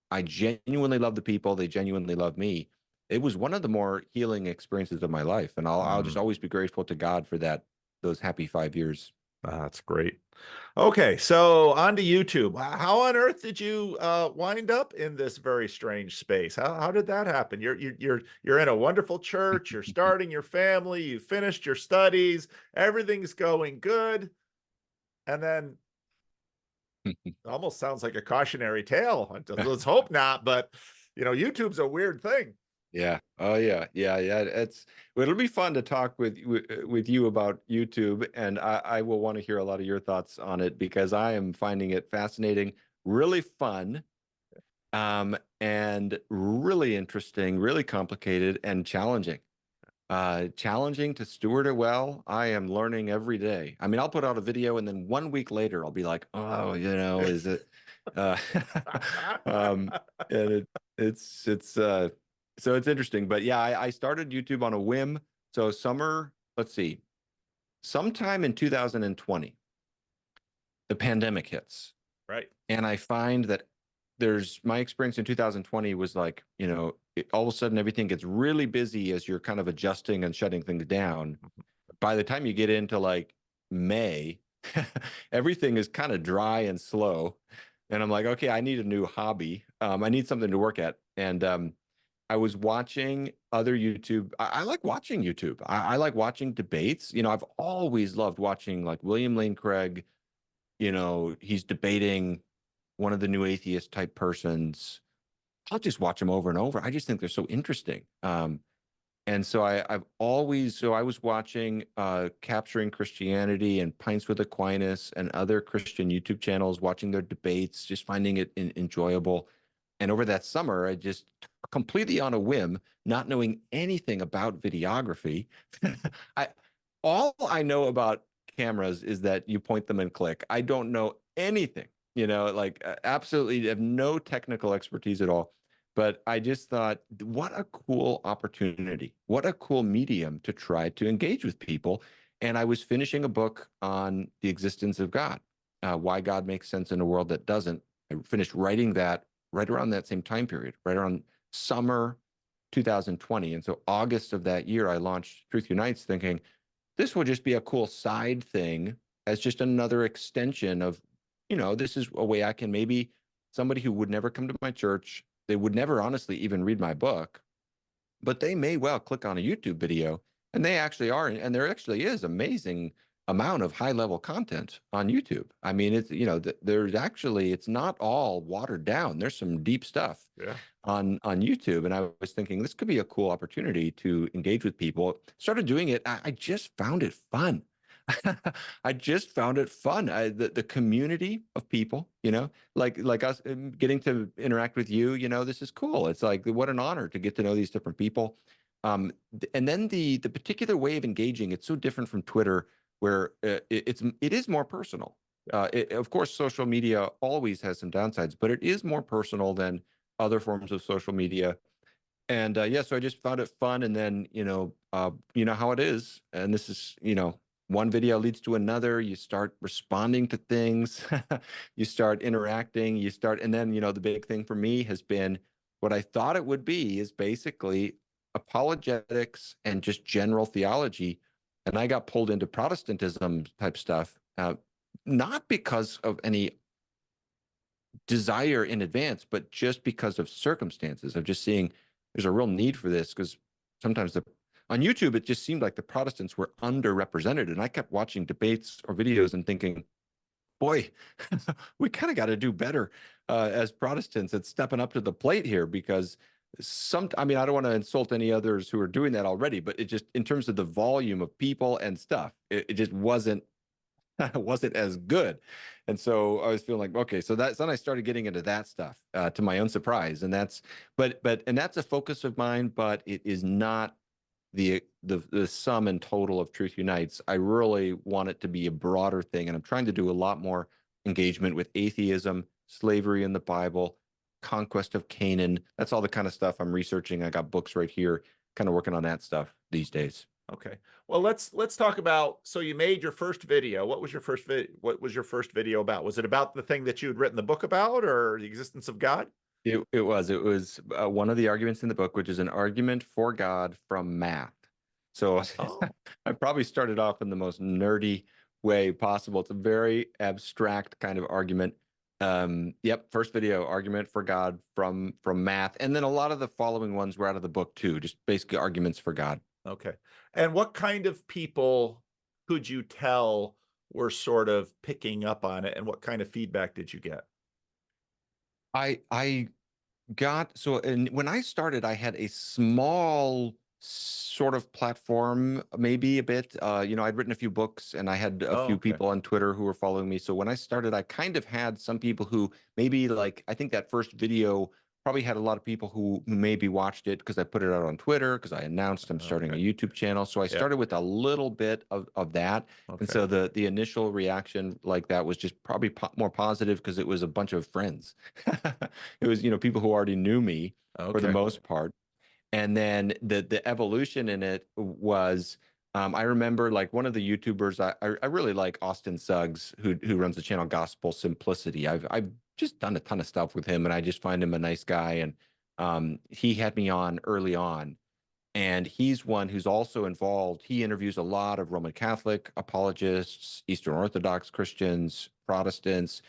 I genuinely love the people, they genuinely love me. It was one of the more healing experiences of my life, and I'll just Mm. always be grateful to God for those happy 5 years. That's great. Okay, so on to YouTube. How on earth did you wind up in this very strange space? How did that happen? You're in a wonderful church. You're starting your family. You finished your studies. Everything's going good, and then almost sounds like a cautionary tale. Let's hope not, but YouTube's a weird thing. Yeah. Oh yeah. Yeah. Yeah. It'll be fun to talk with you about YouTube, and I will want to hear a lot of your thoughts on it because I am finding it fascinating, really fun, and really interesting, really complicated and challenging. Challenging to steward it well. I am learning every day. I mean, I'll put out a video and then 1 week later I'll be like, oh, is it uh um and it's so it's interesting. But yeah, I started YouTube on a whim. So let's see, sometime in 2020, the pandemic hits. Right. And I find that my experience in 2020 was like, all of a sudden everything gets really busy as you're kind of adjusting and shutting things down. By the time you get into like May, everything is kind of dry and slow. And I'm like, okay, I need a new hobby. I need something to work at. And I was watching other YouTube. I like watching YouTube. I like watching debates. I've always loved watching like William Lane Craig. He's debating one of the new atheist type persons. I'll just watch them over and over. I just think they're so interesting. And so I was watching Capturing Christianity and Pints with Aquinas and other Christian YouTube channels, watching their debates, just finding it enjoyable. And over that summer, I just completely on a whim, not knowing anything about videography, I all I know about cameras is that you point them and click. I don't know anything, like absolutely have no technical expertise at all. But I just thought, what a cool opportunity, what a cool medium to try to engage with people. And I was finishing a book on the existence of God, why God makes sense in a world that doesn't. I finished writing that right around that same time period, right around summer 2020. And so August of that year, I launched Truth Unites thinking this will just be a cool side thing as just another extension of, this is a way I can maybe somebody who would never come to my church, they would never honestly even read my book, but they may well click on a YouTube video, and they actually are, and there actually is amazing amount of high level content on YouTube. I mean, it's there's actually it's not all watered down. There's some deep stuff Yeah. on YouTube, and I was thinking this could be a cool opportunity to engage with people. Started doing it. I just found it fun. I just found it fun. The community of people, like us getting to interact with you, this is cool. It's like what an honor to get to know these different people. And then the particular way of engaging, it's so different from Twitter, where it is more personal. Of course, social media always has some downsides, but it is more personal than other forms of social media. And yeah, so I just found it fun. And then, you know how it is. And this is, one video leads to another. You start responding to things, you start interacting, and then, the big thing for me has been what I thought it would be is basically apologetics and just general theology. And I got pulled into Protestantism type stuff, not because of any desire in advance, but just because of circumstances of just seeing there's a real need for this because sometimes on YouTube it just seemed like the Protestants were underrepresented, and I kept watching debates or videos and thinking, boy, we kind of got to do better as Protestants at stepping up to the plate here because I mean, I don't want to insult any others who are doing that already, but it just in terms of the volume of people and stuff, it just wasn't wasn't as good. And so I was feeling like, okay, so then I started getting into that stuff to my own surprise. And and that's a focus of mine, but it is not the sum and total of Truth Unites. I really want it to be a broader thing. And I'm trying to do a lot more engagement with atheism, slavery in the Bible, conquest of Canaan. That's all the kind of stuff I'm researching. I got books right here, kind of working on that stuff these days. Okay. Well, let's talk about, so you made your first video. What was your first video about? Was it about the thing that you had written the book about, or the existence of God? It was one of the arguments in the book, which is an argument for God from math. So Oh, I probably started off in the most nerdy way possible. It's a very abstract kind of argument. Yep, first video, argument for God from math, and then a lot of the following ones were out of the book too, just basically arguments for God. okay. And what kind of people could you tell were sort of picking up on it, and what kind of feedback did you get? I got so and when I started, I had a small sort of platform, maybe a bit. I'd written a few books and I had a Oh, few okay. people on Twitter who were following me. So when I started, I kind of had some people who maybe like I think that first video probably had a lot of people who maybe watched it because I put it out on Twitter because I announced I'm starting a Okay. YouTube channel. So I Yeah. started with a little bit of that. And Okay. so the initial reaction like that was just probably more positive because it was a bunch of friends. It was, people who already knew me for the Okay. most part. And then the evolution in it was, I remember like one of the YouTubers I really like Austin Suggs, who runs the channel Gospel Simplicity. I've just done a ton of stuff with him, and I just find him a nice guy. And he had me on early on, and he's one who's also involved. He interviews a lot of Roman Catholic apologists, Eastern Orthodox Christians, Protestants,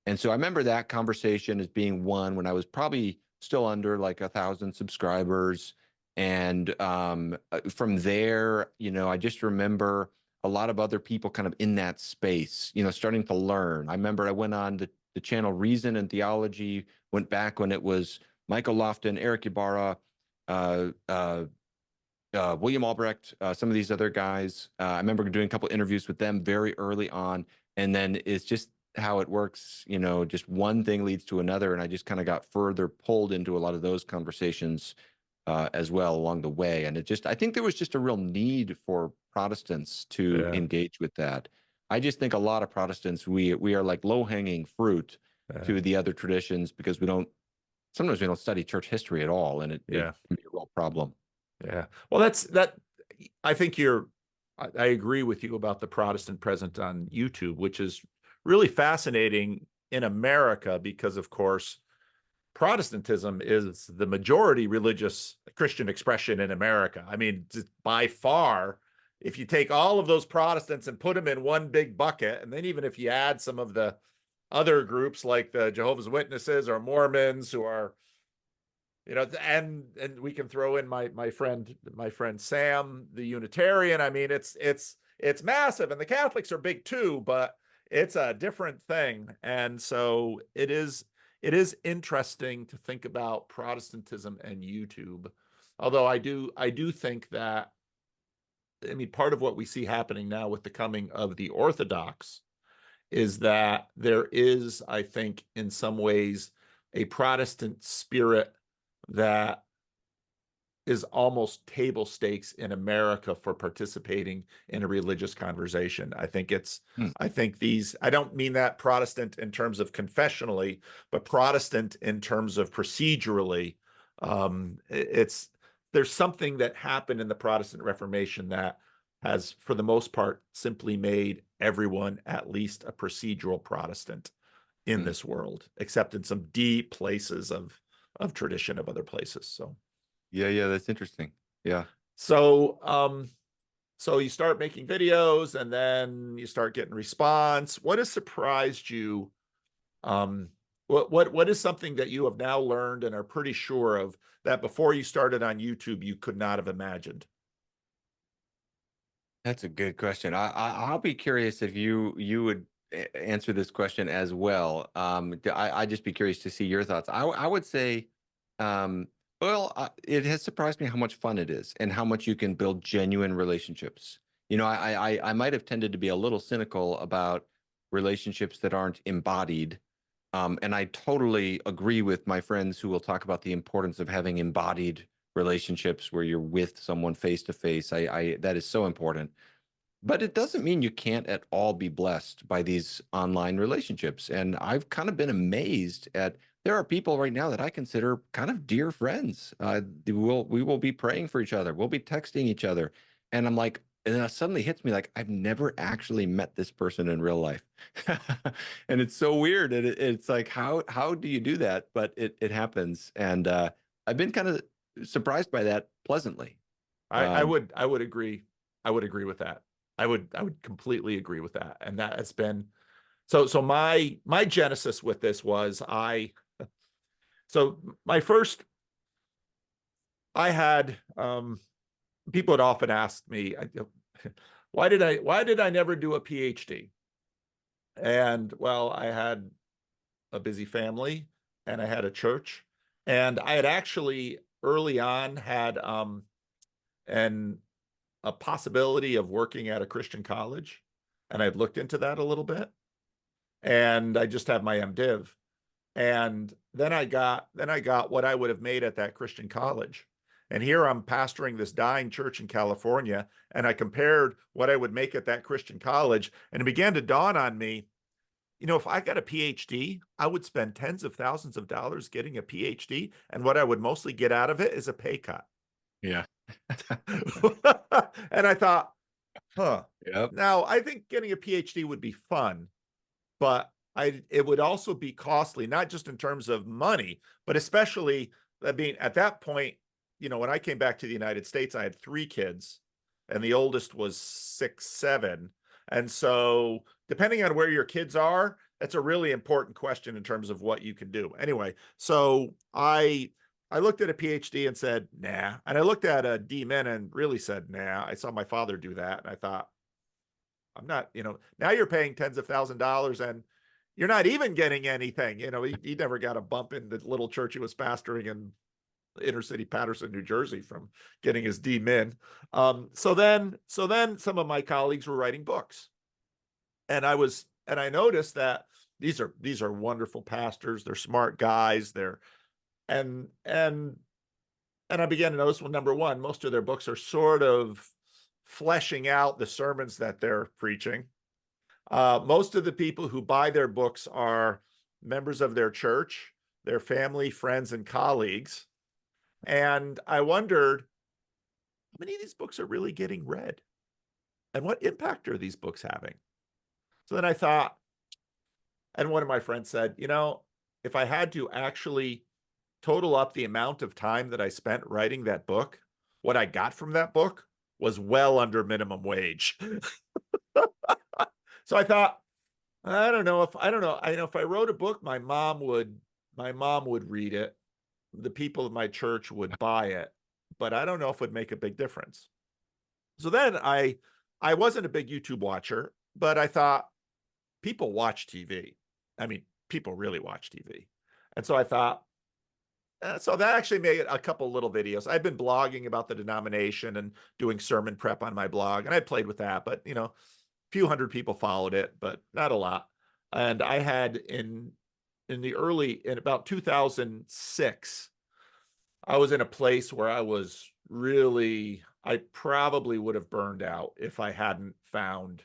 and so I remember that conversation as being one when I was probably still under like 1,000 subscribers. And from there, I just remember a lot of other people kind of in that space, starting to learn. I remember I went on the channel Reason and Theology, went back when it was Michael Lofton, Eric Ibarra, uh, uh, William Albrecht, some of these other guys. I remember doing a couple interviews with them very early on, and then it's just how it works. Just one thing leads to another, and I just kind of got further pulled into a lot of those conversations as well along the way. And I think there was just a real need for Protestants to Yeah. engage with that. I just think a lot of Protestants, we are like low hanging fruit Yeah. to the other traditions because sometimes we don't study church history at all, and it Yeah. can be a real problem. Yeah. Well, that. I think I agree with you about the Protestant presence on YouTube, which is really fascinating in America because, of course, Protestantism is the majority religious Christian expression in America. I mean, by far, if you take all of those Protestants and put them in one big bucket, and then even if you add some of the other groups like the Jehovah's Witnesses or Mormons who are, and we can throw in my friend Sam, the Unitarian. I mean, it's massive, and the Catholics are big too, but it's a different thing. And so it is interesting to think about Protestantism and YouTube. Although I do think that, I mean, part of what we see happening now with the coming of the Orthodox is that there is, I think, in some ways, a Protestant spirit that is almost table stakes in America for participating in a religious conversation. Hmm. I don't mean that Protestant in terms of confessionally, but Protestant in terms of procedurally. There's something that happened in the Protestant Reformation that has, for the most part, simply made everyone at least a procedural Protestant in Hmm. this world, except in some deep places of tradition of other places. Yeah, that's interesting. Yeah. So, so you start making videos and then you start getting response. What has surprised you? Um, what is something that you have now learned and are pretty sure of that before you started on YouTube you could not have imagined? That's a good question. I'll be curious if you would answer this question as well. I'd just be curious to see your thoughts. I would say, um, well, it has surprised me how much fun it is and how much you can build genuine relationships. I might have tended to be a little cynical about relationships that aren't embodied. And I totally agree with my friends who will talk about the importance of having embodied relationships where you're with someone face to face. I that is so important. But it doesn't mean you can't at all be blessed by these online relationships. And I've kind of been amazed at there are people right now that I consider kind of dear friends. We will be praying for each other. We'll be texting each other. And I'm like, and then it suddenly hits me like I've never actually met this person in real life. And it's so weird. And it's like, how do you do that? But it happens. And I've been kind of surprised by that pleasantly. I Um, would agree. I would agree with that. I would completely agree with that. And that has been so my genesis with this was so my first I had people had often asked me, why did I never do a PhD? And well, I had a busy family and I had a church, and I had actually early on had an a possibility of working at a Christian college, and I'd looked into that a little bit, and I just have my MDiv. And then I got what I would have made at that Christian college. And here I'm pastoring this dying church in California, and I compared what I would make at that Christian college, and it began to dawn on me, if I got a PhD, I would spend tens of thousands of dollars getting a PhD, and what I would mostly get out of it is a pay cut. yeah. And I thought, huh. Yep. Now, I think getting a PhD would be fun, but it would also be costly, not just in terms of money, but especially, I mean, at that point, when I came back to the United States, I had 3 kids, and the oldest was 6, 7. And so, depending on where your kids are, that's a really important question in terms of what you can do. Anyway, so I looked at a PhD and said, nah. And I looked at a DMin and really said, nah. I saw my father do that, and I thought, I'm not, now you're paying tens of $1,000s and you're not even getting anything. He never got a bump in the little church he was pastoring, and inner city Patterson, New Jersey, from getting his D-Min. So then some of my colleagues were writing books, and I noticed that these are wonderful pastors. They're smart guys. And I began to notice, well, number one, most of their books are sort of fleshing out the sermons that they're preaching. Most of the people who buy their books are members of their church, their family, friends, and colleagues. And I wondered, how many of these books are really getting read? And what impact are these books having? So then I thought, and one of my friends said, if I had to actually total up the amount of time that I spent writing that book, what I got from that book was well under minimum wage. So I thought, I don't know. If I wrote a book, my mom would read it. The people of my church would buy it, but I don't know if it would make a big difference. So then I wasn't a big YouTube watcher, but I thought, people watch TV. I mean, people really watch TV. And so I thought, so that actually made a couple little videos. I've been blogging about the denomination and doing sermon prep on my blog, and I played with that, but a few hundred people followed it, but not a lot. And I had in about 2006, I was in a place where I probably would have burned out if I hadn't found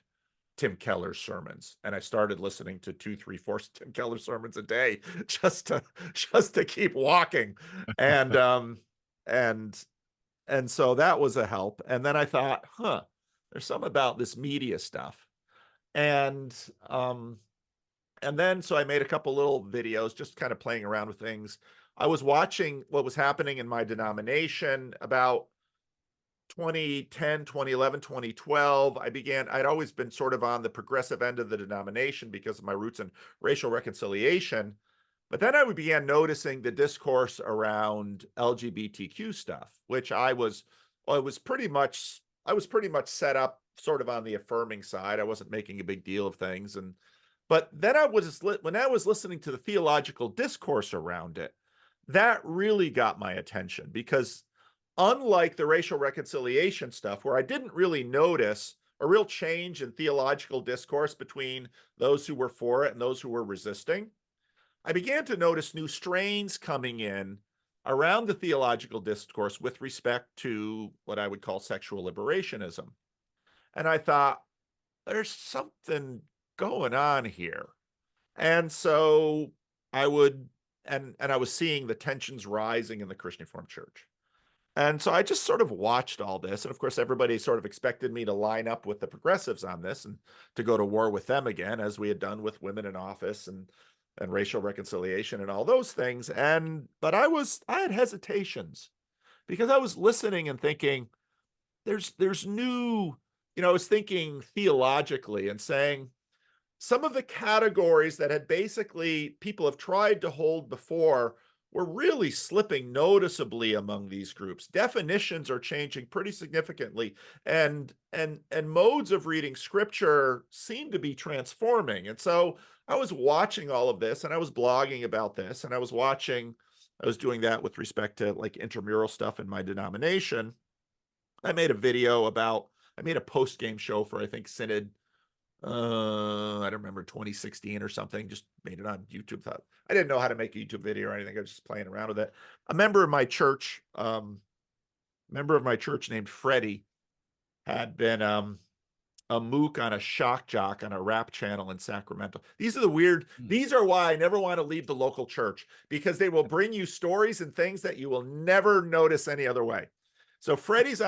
Tim Keller's sermons. And I started listening to 2, 3, 4 Tim Keller sermons a day just to keep walking. And so that was a help. And then I thought, there's some about this media stuff. And then so I made a couple little videos just kind of playing around with things. I was watching what was happening in my denomination about 2010, 2011, 2012. I'd always been sort of on the progressive end of the denomination because of my roots in racial reconciliation. But then I began noticing the discourse around LGBTQ stuff, which I was pretty much set up sort of on the affirming side. I wasn't making a big deal of things. But then when I was listening to the theological discourse around it, that really got my attention, because unlike the racial reconciliation stuff, where I didn't really notice a real change in theological discourse between those who were for it and those who were resisting, I began to notice new strains coming in around the theological discourse with respect to what I would call sexual liberationism. And I thought, there's something going on here. And so I was seeing the tensions rising in the Christian Reformed Church. And so I just sort of watched all this. And of course, everybody sort of expected me to line up with the progressives on this and to go to war with them again, as we had done with women in office and racial reconciliation and all those things. But I had hesitations, because I was listening and thinking, there's new, I was thinking theologically and saying, some of the categories that had basically people have tried to hold before were really slipping noticeably among these groups. Definitions are changing pretty significantly, and modes of reading scripture seem to be transforming. And so I was watching all of this, and I was blogging about this, and I was doing that with respect to like intramural stuff in my denomination. I made a post-game show for, I think, Synod, I don't remember, 2016 or something. Just made it on YouTube. Thought I didn't know how to make a YouTube video or anything. I was just playing around with it. A member of my church named Freddie had been a mook on a shock jock on a rap channel in Sacramento. These are why I never want to leave the local church, because they will bring you stories and things that you will never notice any other way. So Freddie's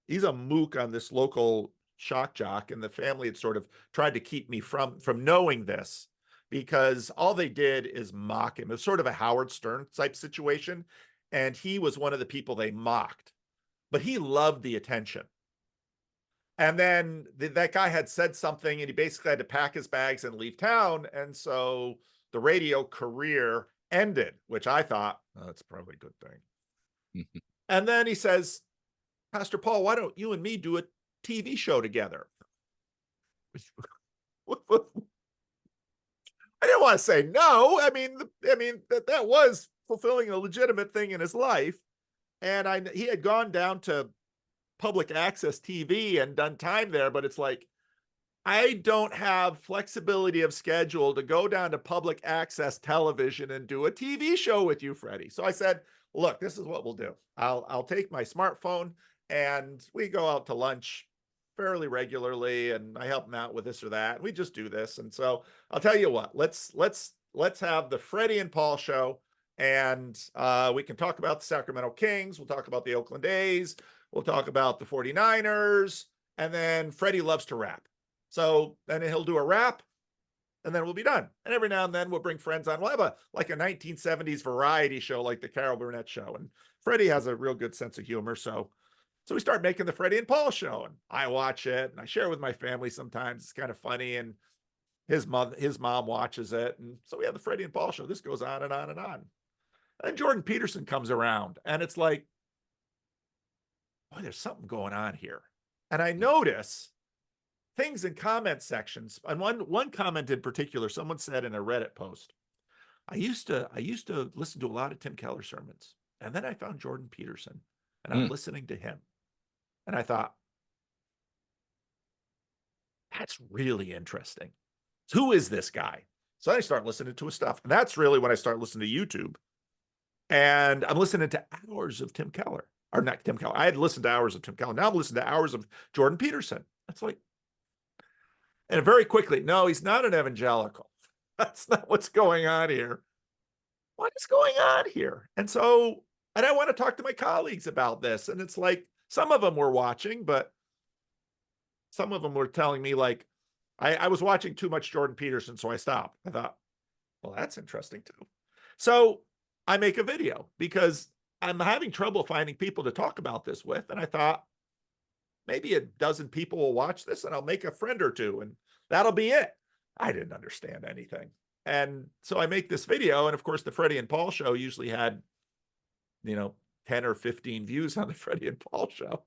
he's a mook on this local shock jock, and the family had sort of tried to keep me from knowing this, because all they did is mock him. It was sort of a Howard Stern type situation, and he was one of the people they mocked, but he loved the attention. And then that guy had said something, and he basically had to pack his bags and leave town, and so the radio career ended, which I thought, that's probably a good thing. And then he says, Pastor Paul, why don't you and me do a TV show together? I didn't want to say no. I mean, that was fulfilling a legitimate thing in his life. And he had gone down to public access TV and done time there, but it's like, I don't have flexibility of schedule to go down to public access television and do a TV show with you, Freddie. So I said, look, this is what we'll do. I'll take my smartphone and we go out to lunch fairly regularly, and I help him out with this or that. And we just do this. And so I'll tell you what, let's have the Freddie and Paul show, and we can talk about the Sacramento Kings. We'll talk about the Oakland A's. We'll talk about the 49ers. And then Freddie loves to rap. So then he'll do a rap, and then we'll be done. And every now and then we'll bring friends on. We'll have like a 1970s variety show like the Carol Burnett show. And Freddie has a real good sense of humor. So we start making the Freddie and Paul show, and I watch it and I share with my family sometimes. It's kind of funny. And his mom watches it. And so we have the Freddie and Paul show. This goes on and on and on. And Jordan Peterson comes around, and it's like, boy, there's something going on here. And I notice things in comment sections. And one comment in particular, someone said in a Reddit post, I used to listen to a lot of Tim Keller sermons, and then I found Jordan Peterson, and I'm listening to him. And I thought, that's really interesting. So who is this guy? So I start listening to his stuff. And that's really when I start listening to YouTube. And I'm listening to hours of Tim Keller. Or not Tim Keller. I had listened to hours of Tim Keller. Now I'm listening to hours of Jordan Peterson. It's like, and very quickly, no, he's not an evangelical. That's not what's going on here. What is going on here? And I want to talk to my colleagues about this. And it's like, some of them were watching, but some of them were telling me, like, I was watching too much Jordan Peterson, so I stopped. I thought, well, that's interesting too. So I make a video because I'm having trouble finding people to talk about this with. And I thought, maybe a dozen people will watch this, and I'll make a friend or two, and that'll be it. I didn't understand anything. And so I make this video. And of course, the Freddie and Paul show usually had, 10 or 15 views on the Freddie and Paul show.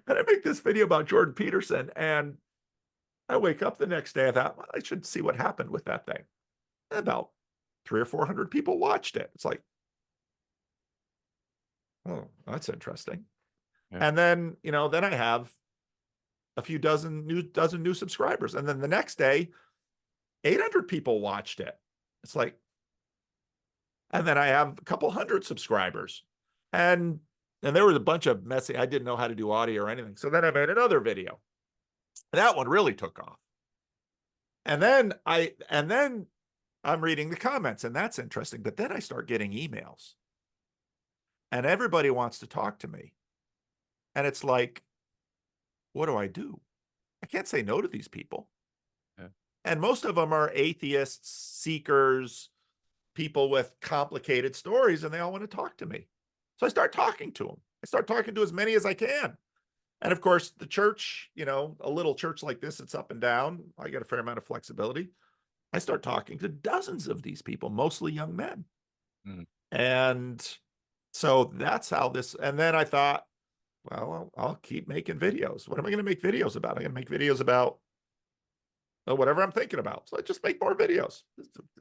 And I make this video about Jordan Peterson, and I wake up the next day. I thought, well, I should see what happened with that thing. And about 300 or 400 people watched it. It's like, oh, that's interesting. Yeah. And then, then I have a few dozen new subscribers. And then the next day, 800 people watched it. It's like, and then I have a couple hundred subscribers. And there was a bunch of messy. I didn't know how to do audio or anything. So then I made another video. That one really took off. And then I'm reading the comments, and that's interesting. But then I start getting emails, and everybody wants to talk to me. And it's like, what do I do? I can't say no to these people. Yeah. And most of them are atheists, seekers, people with complicated stories, and they all want to talk to me. So I start talking to them. I start talking to as many as I can. And of course, the church, a little church like this, it's up and down. I get a fair amount of flexibility. I start talking to dozens of these people, mostly young men. Mm. And so that's how this, and then I thought, well, I'll keep making videos. What am I going to make videos about? I'm going to make videos about whatever I'm thinking about. So I just make more videos.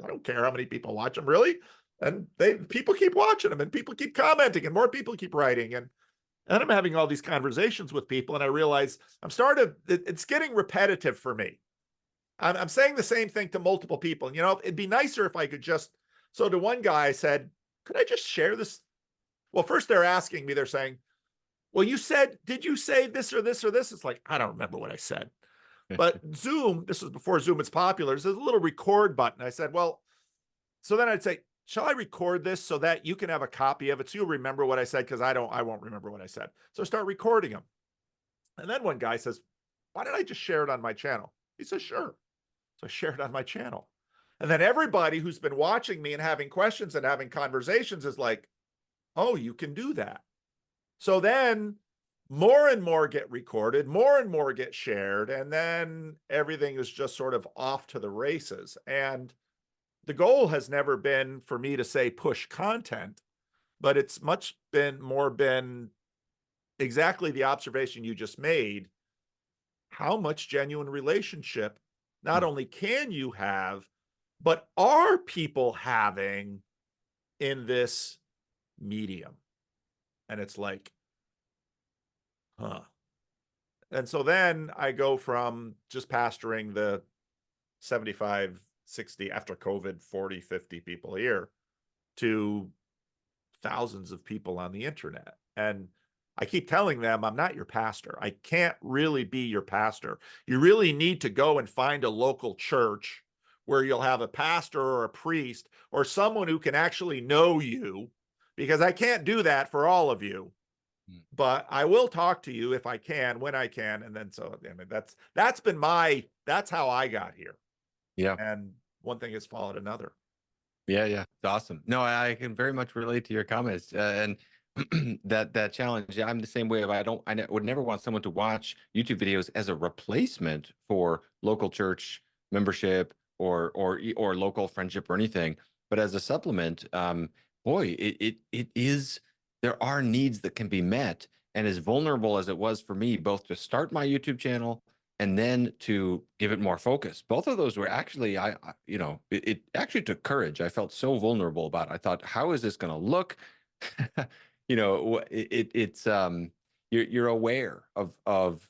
I don't care how many people watch them, really. And people keep watching them, and people keep commenting, and more people keep writing. And I'm having all these conversations with people, and I realize it's getting repetitive for me. I'm saying the same thing to multiple people. And, it'd be nicer if I could so to one guy, I said, could I just share this? Well, first they're asking me, they're saying, well, did you say this or this or this? It's like, I don't remember what I said. But Zoom, this was before Zoom, it's popular. There's a little record button. I said, well, so then I'd say, shall I record this so that you can have a copy of it so you'll remember what I said? Because I won't remember what I said. So I start recording them. And then one guy says, why don't I just share it on my channel? He says, sure. So I share it on my channel. And then everybody who's been watching me and having questions and having conversations is like, oh, you can do that. So then more and more get recorded, more and more get shared, and then everything is just sort of off to the races. And the goal has never been for me to say push content, but it's more been exactly the observation you just made. How much genuine relationship not only can you have, but are people having in this medium. And it's like, huh. And so then I go from just pastoring the 75, 60 after COVID, 40, 50 people a year to thousands of people on the internet. And I keep telling them, I'm not your pastor. I can't really be your pastor. You really need to go and find a local church where you'll have a pastor or a priest or someone who can actually know you, because I can't do that for all of you. But I will talk to you if I can, when I can. And then, so, I mean, that's how I got here. Yeah. And one thing has followed another. Yeah, yeah, it's awesome. No, I can very much relate to your comments, and that challenge. I'm the same way. If would never want someone to watch YouTube videos as a replacement for local church membership or local friendship or anything, but as a supplement. Boy, it is. There are needs that can be met, and as vulnerable as it was for me, both to start my YouTube channel and then to give it more focus. Both of those were actually, it actually took courage. I felt so vulnerable about it. I thought, how is this going to look? You're aware of,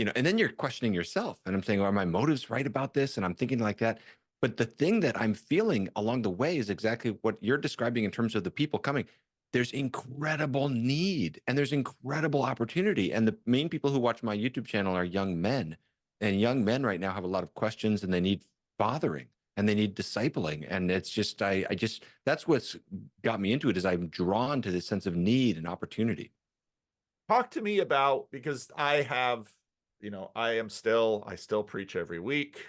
and then you're questioning yourself. And I'm saying, are my motives right about this? And I'm thinking like that. But the thing that I'm feeling along the way is exactly what you're describing in terms of the people coming. There's incredible need and there's incredible opportunity. And the main people who watch my YouTube channel are young men. And young men right now have a lot of questions and they need fathering and they need discipling. And it's just, that's what's got me into it, is I'm drawn to this sense of need and opportunity. Talk to me about, because I have, I still preach every week.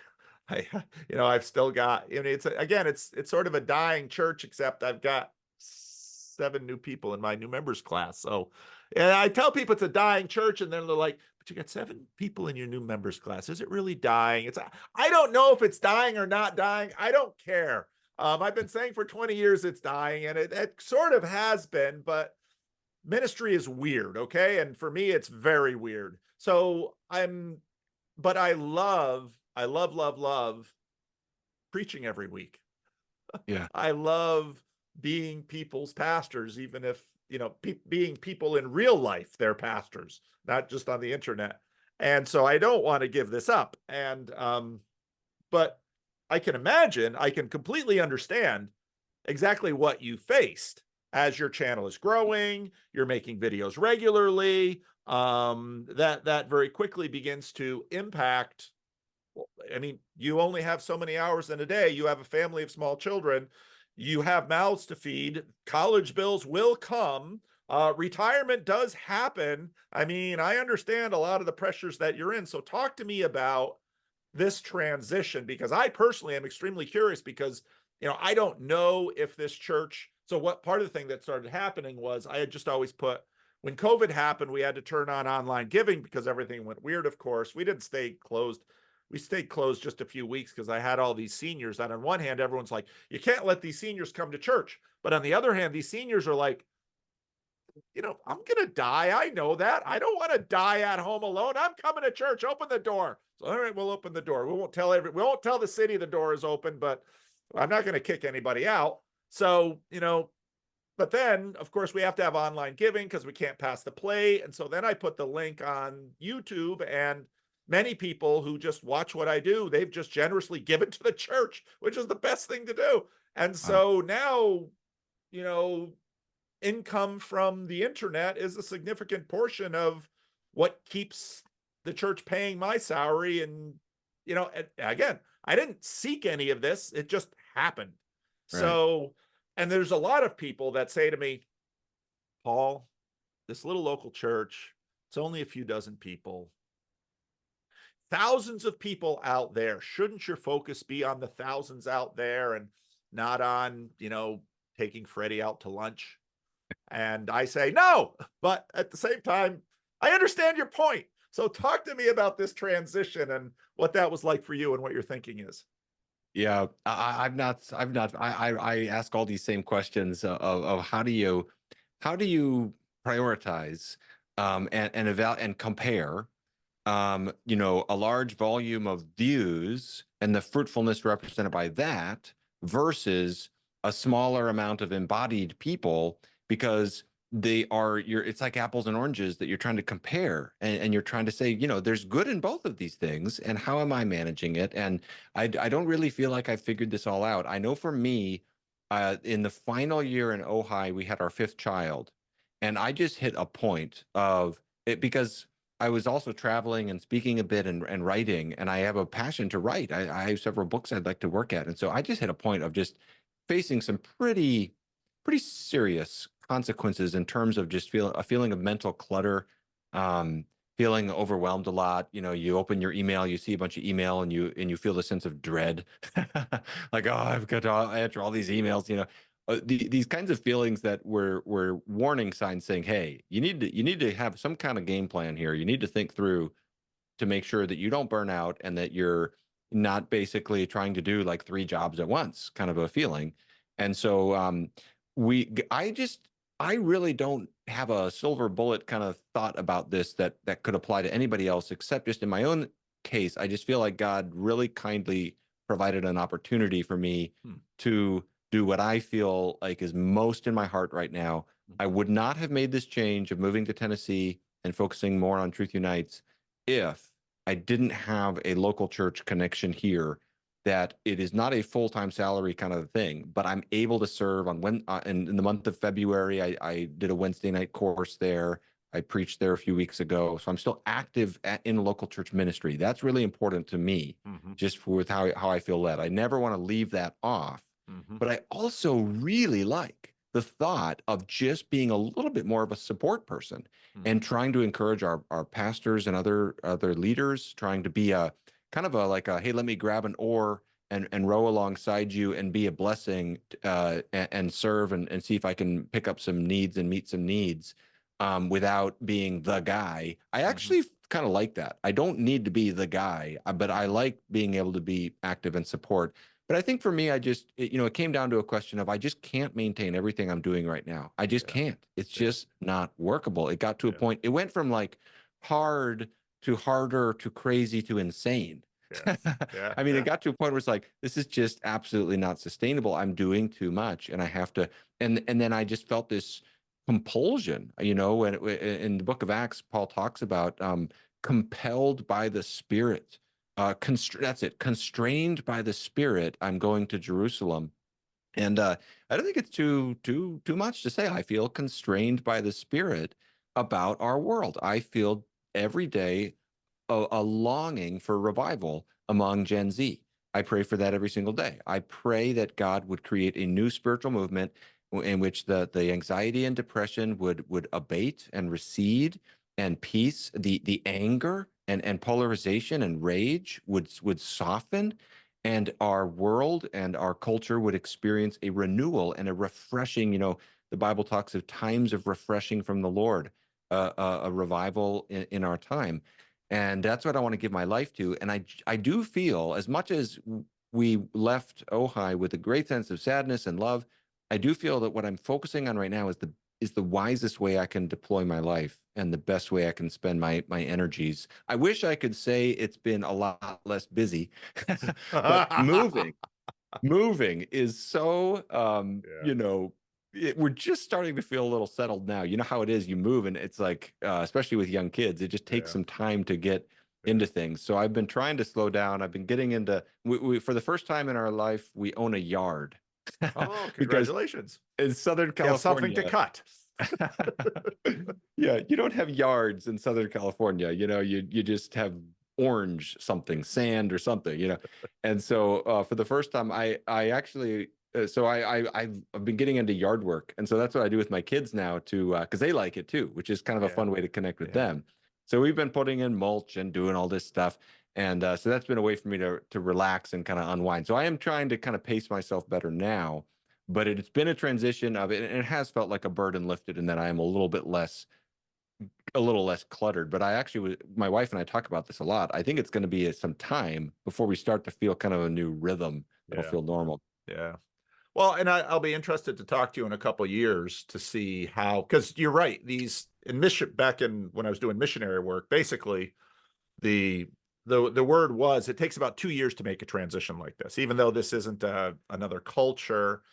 I've still got, it's sort of a dying church, except I've got 7 new people in my new members class. So, and I tell people it's a dying church, and then they're like, but you got 7 people in your new members class. Is it really dying? I don't know if it's dying or not dying. I don't care. I've been saying for 20 years it's dying, and it sort of has been, but ministry is weird. Okay. And for me, it's very weird. So but I love preaching every week. Yeah. I love being people's pastors, even if, being people in real life, they're pastors, not just on the internet. And so I don't want to give this up. And, but I can completely understand exactly what you faced as your channel is growing. You're making videos regularly. That very quickly begins to impact. I mean, you only have so many hours in a day. You have a family of small children. You have mouths to feed. College bills will come. Retirement does happen. I mean, I understand a lot of the pressures that you're in. So talk to me about this transition, because I personally am extremely curious, because, I don't know if this church. So what part of the thing that started happening was, I had just always put, when COVID happened, we had to turn on online giving because everything went weird. Of course, we didn't stay closed. We stayed closed just a few weeks because I had all these seniors that, on one hand, everyone's like, you can't let these seniors come to church. But on the other hand, these seniors are like, I'm going to die. I know that. I don't want to die at home alone. I'm coming to church. Open the door. So, all right, we'll open the door. We won't tell the city the door is open, but I'm not going to kick anybody out. So, but then, of course, we have to have online giving because we can't pass the plate. And so then I put the link on YouTube, and many people who just watch what I do, they've just generously given to the church, which is the best thing to do. And so now, income from the internet is a significant portion of what keeps the church paying my salary. And, again, I didn't seek any of this. It just happened. Right. So, and there's a lot of people that say to me, Paul, this little local church, it's only a few dozen people. Thousands of people out there. Shouldn't your focus be on the thousands out there and not on, taking Freddie out to lunch? And I say, no, but at the same time, I understand your point. So talk to me about this transition and what that was like for you and what your thinking is. Yeah, I've not. I ask all these same questions of how do you prioritize and compare a large volume of views and the fruitfulness represented by that versus a smaller amount of embodied people because it's like apples and oranges that you're trying to compare, and you're trying to say, there's good in both of these things, and how am I managing it? And I don't really feel like I figured this all out. I know for me, in the final year in Ojai, we had our fifth child, and I just hit a point of it because I was also traveling and speaking a bit and writing, and I have a passion to write. I have several books I'd like to work at. And so I just hit a point of just facing some pretty serious consequences in terms of just a feeling of mental clutter, um, feeling overwhelmed a lot. You open your email, you see a bunch of email, and you feel the sense of dread, like, oh, I've got to answer all these emails. These kinds of feelings that were warning signs saying, hey, you need to have some kind of game plan here. You need to think through to make sure that you don't burn out and that you're not basically trying to do like three jobs at once, kind of a feeling. And so I really don't have a silver bullet kind of thought about this that could apply to anybody else except just in my own case. I just feel like God really kindly provided an opportunity for me to do what I feel like is most in my heart right now. I would not have made this change of moving to Tennessee and focusing more on Truth Unites if I didn't have a local church connection here, that it is not a full-time salary kind of thing, but I'm able to serve on in the month of February. I did a Wednesday night course there. I preached there a few weeks ago. So I'm still active in local church ministry. That's really important to me, just with how I feel led. I never want to leave that off. But I also really like the thought of just being a little bit more of a support person and trying to encourage our pastors and other leaders, trying to be a kind of like a, hey, let me grab an oar and row alongside you and be a blessing, and serve and see if I can pick up some needs and meet some needs, without being the guy. I actually kind of like that. I don't need to be the guy, but I like being able to be active and support. But I think for me, it came down to a question of I just can't maintain everything I'm doing right now. I just can't. It's just not workable. It got to a point. It went from like hard to harder to crazy to insane. I mean, it got to a point where it's like, this is just absolutely not sustainable. I'm doing too much, and I have to. And then I just felt this compulsion. When in the book of Acts, Paul talks about compelled by the Spirit. That's it. Constrained by the Spirit, I'm going to Jerusalem, and I don't think it's too much to say. I feel constrained by the Spirit about our world. I feel every day a longing for revival among Gen Z. I pray for that every single day. I pray that God would create a new spiritual movement in which the anxiety and depression would abate and recede, and peace, the anger and polarization and rage would soften, and our world and our culture would experience a renewal and a refreshing. The Bible talks of times of refreshing from the Lord, a revival in our time. And that's what I want to give my life to. And I do feel, as much as we left Ojai with a great sense of sadness and love, I do feel that what I'm focusing on right now is the wisest way I can deploy my life and the best way I can spend my energies. I wish I could say it's been a lot less busy, but moving is so we're just starting to feel a little settled now. You know how it is, you move and it's like, especially with young kids, it just takes some time to get into things. So I've been trying to slow down. I've been getting into for the first time in our life, we own a yard. Oh, Because congratulations. in Southern You have something to California, cut. yeah, you don't have yards in Southern California. You just have orange something, sand or something. And so for the first time, I actually so I've been getting into yard work, and so that's what I do with my kids now too, because they like it too, which is kind of a fun way to connect with them. So we've been putting in mulch and doing all this stuff, and so that's been a way for me to relax and kind of unwind. So I am trying to kind of pace myself better now, but it's been a transition of it, and it has felt like a burden lifted, and that I am a little less cluttered. But I actually, my wife and I talk about this a lot. I think it's going to be some time before we start to feel kind of a new rhythm that'll feel normal. Yeah. Well, and I'll be interested to talk to you in a couple of years to see how, because you're right. Back in when I was doing missionary work, basically the word was it takes about 2 years to make a transition like this, even though this isn't another culture.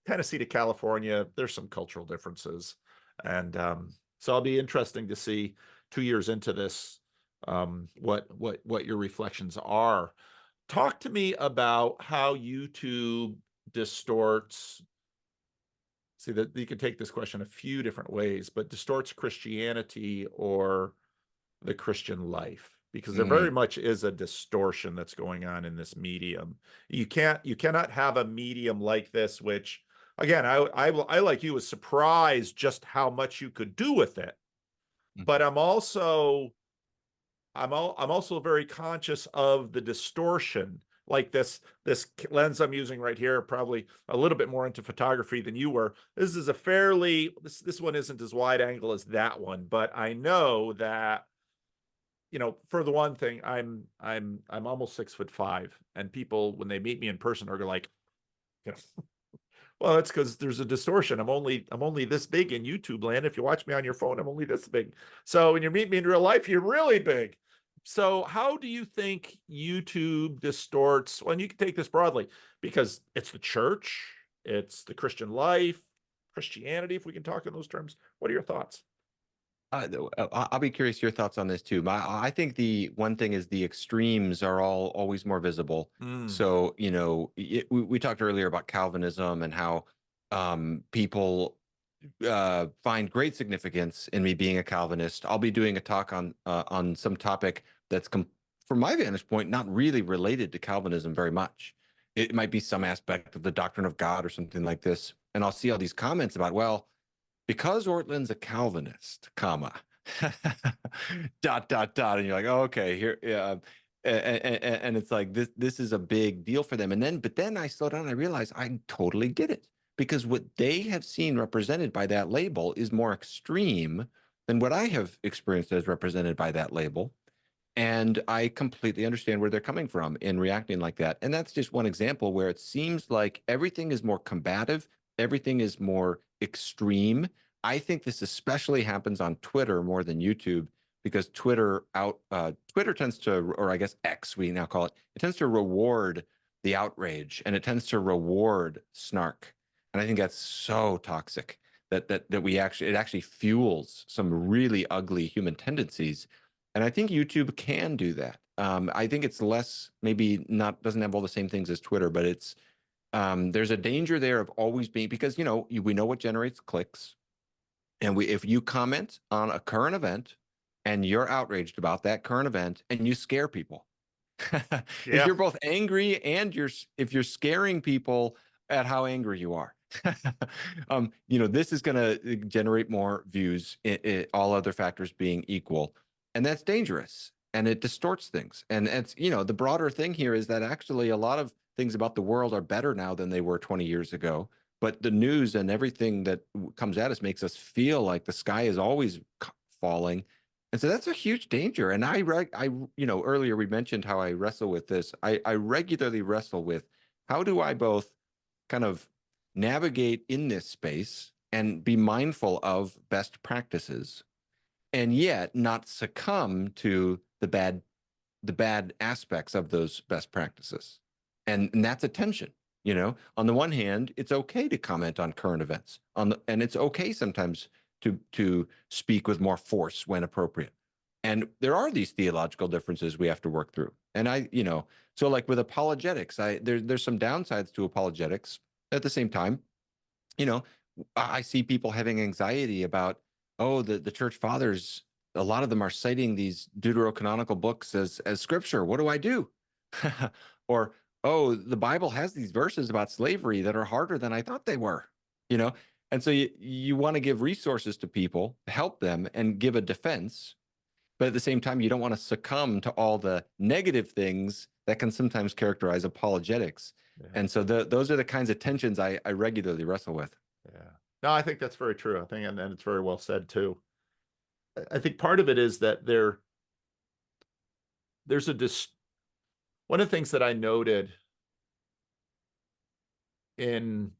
Tennessee to California, there's some cultural differences. And so it'll be interesting to see 2 years into this, what your reflections are. Talk to me about how YouTube distorts. See, that you can take this question a few different ways, but distorts Christianity or the Christian life, because there very much is a distortion that's going on in this medium. You cannot have a medium like this, which again, I like you was surprised just how much you could do with it. But I'm also very conscious of the distortion. Like this lens I'm using right here, probably a little bit more into photography than you were. This is a fairly this one isn't as wide angle as that one, but I know that, you know, for the one thing, I'm almost 6'5", and people when they meet me in person are like, you know, well, that's because there's a distortion. I'm only this big in YouTube land. If you watch me on your phone, I'm only this big. So when you meet me in real life, you're really big. So how do you think YouTube distorts? Well, and you can take this broadly because it's the church, it's the Christian life, Christianity, if we can talk in those terms. What are your thoughts? I'll be curious your thoughts on this too. I think the one thing is the extremes are always more visible. So, you know, we talked earlier about Calvinism and how people find great significance in me being a Calvinist. I'll be doing a talk on some topic that's, from my vantage point, not really related to Calvinism very much. It might be some aspect of the doctrine of God or something like this. And I'll see all these comments about, well, because Ortlund's a Calvinist, comma, dot, dot, dot. And you're like, oh, okay, here, yeah. And it's like, this is a big deal for them. But then I slow down and I realize I totally get it, because what they have seen represented by that label is more extreme than what I have experienced as represented by that label. And I completely understand where they're coming from in reacting like that. And that's just one example where it seems like everything is more combative, everything is more extreme. I think this especially happens on Twitter more than YouTube, because Twitter tends to, or I guess X we now call it, it tends to reward the outrage and it tends to reward snark. And I think that's so toxic that it actually fuels some really ugly human tendencies. And I think YouTube can do that. I think it's less, maybe not, doesn't have all the same things as Twitter, but it's, there's a danger there of always being, because, you know, we know what generates clicks. And if you comment on a current event and you're outraged about that current event and you scare people, if you're both angry and if you're scaring people at how angry you are, you know, this is going to generate more views, all other factors being equal. And that's dangerous and it distorts things. And it's, you know, the broader thing here is that actually a lot of things about the world are better now than they were 20 years ago. But the news and everything that comes at us makes us feel like the sky is always falling. And so that's a huge danger. And you know, earlier we mentioned how I wrestle with this. I regularly wrestle with, how do I both kind of navigate in this space and be mindful of best practices, and yet not succumb to the bad aspects of those best practices. And that's a tension. You know, on the one hand, it's okay to comment on current events, and it's okay sometimes to speak with more force when appropriate. And there are these theological differences we have to work through. And you know, so like with apologetics, there's some downsides to apologetics. At the same time, you know, I see people having anxiety about, oh, the church fathers, a lot of them are citing these deuterocanonical books as scripture. What do I do? Or, oh, the Bible has these verses about slavery that are harder than I thought they were, you know? And so you want to give resources to people to help them and give a defense, but at the same time, you don't want to succumb to all the negative things that can sometimes characterize apologetics. And so those are the kinds of tensions I regularly wrestle with. Yeah. No, I think that's very true. I think, and it's very well said too. I think part of it is that there's one of the things that I noted in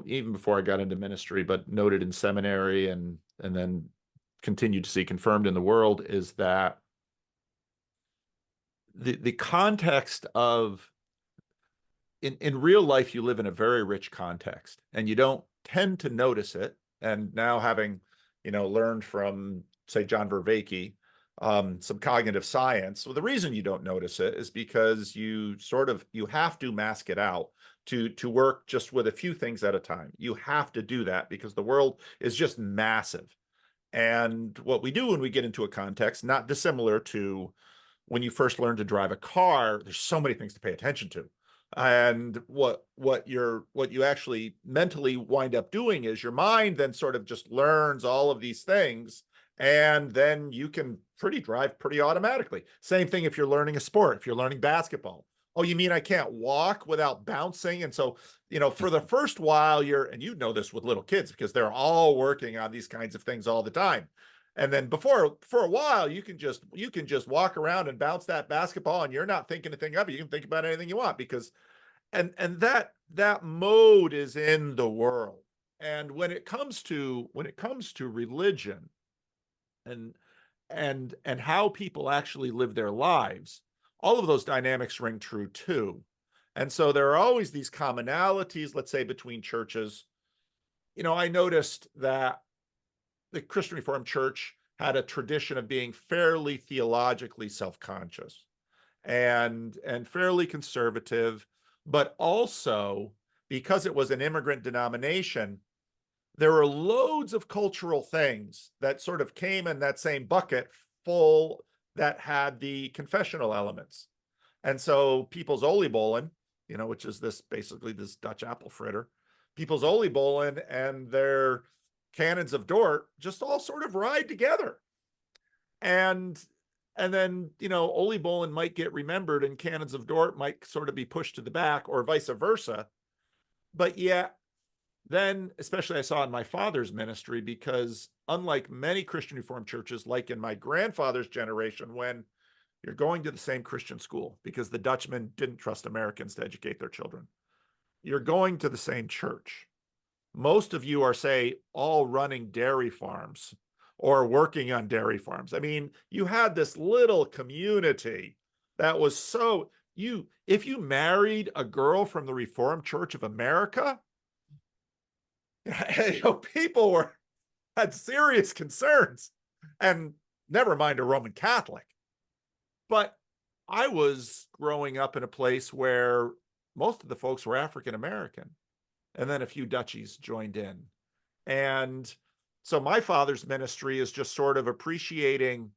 even before I got into ministry, but noted in seminary and then continued to see confirmed in the world, is that the context of in real life, you live in a very rich context and you don't tend to notice it. And now having, learned from, say, John Vervaeke, some cognitive science. Well, the reason you don't notice it is because you have to mask it out to work just with a few things at a time. You have to do that because the world is just massive. And what we do when we get into a context, not dissimilar to when you first learn to drive a car, there's so many things to pay attention to. And what you actually mentally wind up doing is your mind then sort of just learns all of these things, and then you can drive pretty automatically. Same thing if you're learning a sport, if you're learning basketball. Oh, you mean I can't walk without bouncing? And so, for the first while and you know this with little kids because they're all working on these kinds of things all the time. And then for a while, you can just walk around and bounce that basketball, and you're not thinking anything of it. You can think about anything you want because, and that mode is in the world. And when it comes to religion and how people actually live their lives, all of those dynamics ring true too. And so there are always these commonalities, let's say, between churches. I noticed that the Christian Reformed Church had a tradition of being fairly theologically self-conscious and fairly conservative, but also because it was an immigrant denomination, there were loads of cultural things that sort of came in that same bucket full that had the confessional elements. And so people's oliebollen, which is basically this Dutch apple fritter, people's oliebollen and their canons of Dort just all sort of ride together. And then, oliebollen might get remembered and canons of Dort might sort of be pushed to the back or vice versa. But yet, then, especially I saw in my father's ministry, because unlike many Christian Reformed churches, like in my grandfather's generation, when you're going to the same Christian school because the Dutchmen didn't trust Americans to educate their children, you're going to the same church. Most of you are, say, all running dairy farms or working on dairy farms. I mean, you had this little community that was if you married a girl from the Reformed Church of America, people had serious concerns, and never mind a Roman Catholic. But I was growing up in a place where most of the folks were African American, and then a few Dutchies joined in. And so my father's ministry is just sort of appreciating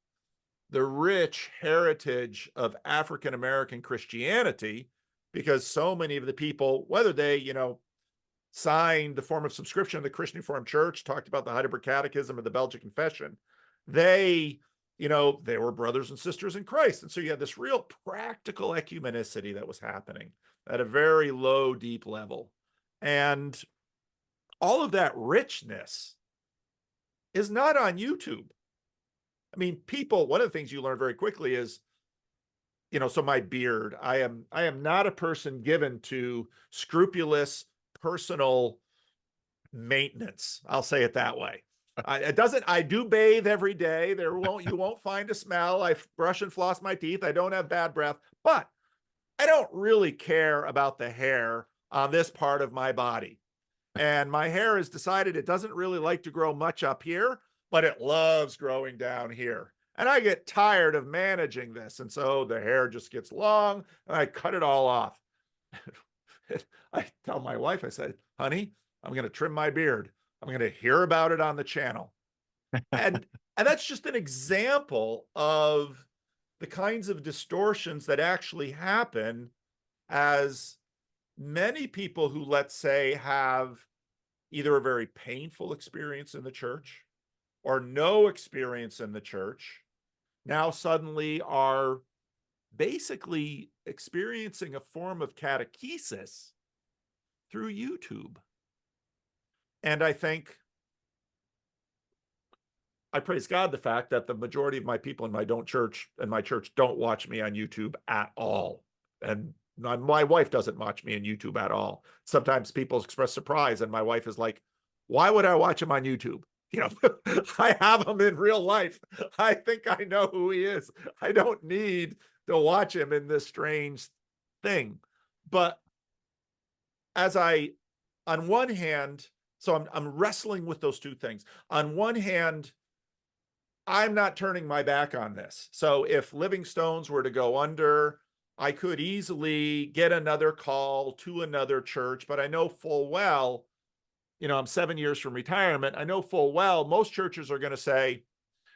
the rich heritage of African American Christianity, because so many of the people, whether they, signed the form of subscription of the Christian Reformed Church, talked about the Heidelberg Catechism or the Belgic Confession, they were brothers and sisters in Christ. And so you had this real practical ecumenicity that was happening at a very low, deep level. And all of that richness is not on YouTube. I mean, one of the things you learn very quickly is, so my beard, I am not a person given to scrupulous personal maintenance. I'll say it that way. I do bathe every day. You won't find a smell. I brush and floss my teeth. I don't have bad breath, but I don't really care about the hair on this part of my body. And my hair has decided it doesn't really like to grow much up here, but it loves growing down here. And I get tired of managing this. And so the hair just gets long and I cut it all off. I tell my wife, I said, honey, I'm going to trim my beard. I'm going to hear about it on the channel. And that's just an example of the kinds of distortions that actually happen as many people who, let's say, have either a very painful experience in the church or no experience in the church, now suddenly are basically experiencing a form of catechesis through YouTube. And I praise God the fact that the majority of my people in my church don't watch me on YouTube at all. And my wife doesn't watch me on YouTube at all. Sometimes people express surprise and my wife is like, why would I watch him on YouTube? I have him in real life. I think I know who he is. I don't need to watch him in this strange thing. But on one hand, so I'm wrestling with those two things. On one hand, I'm not turning my back on this. So if Living Stones were to go under, I could easily get another call to another church, but I know full well, I'm 7 years from retirement. I know full well most churches are going to say,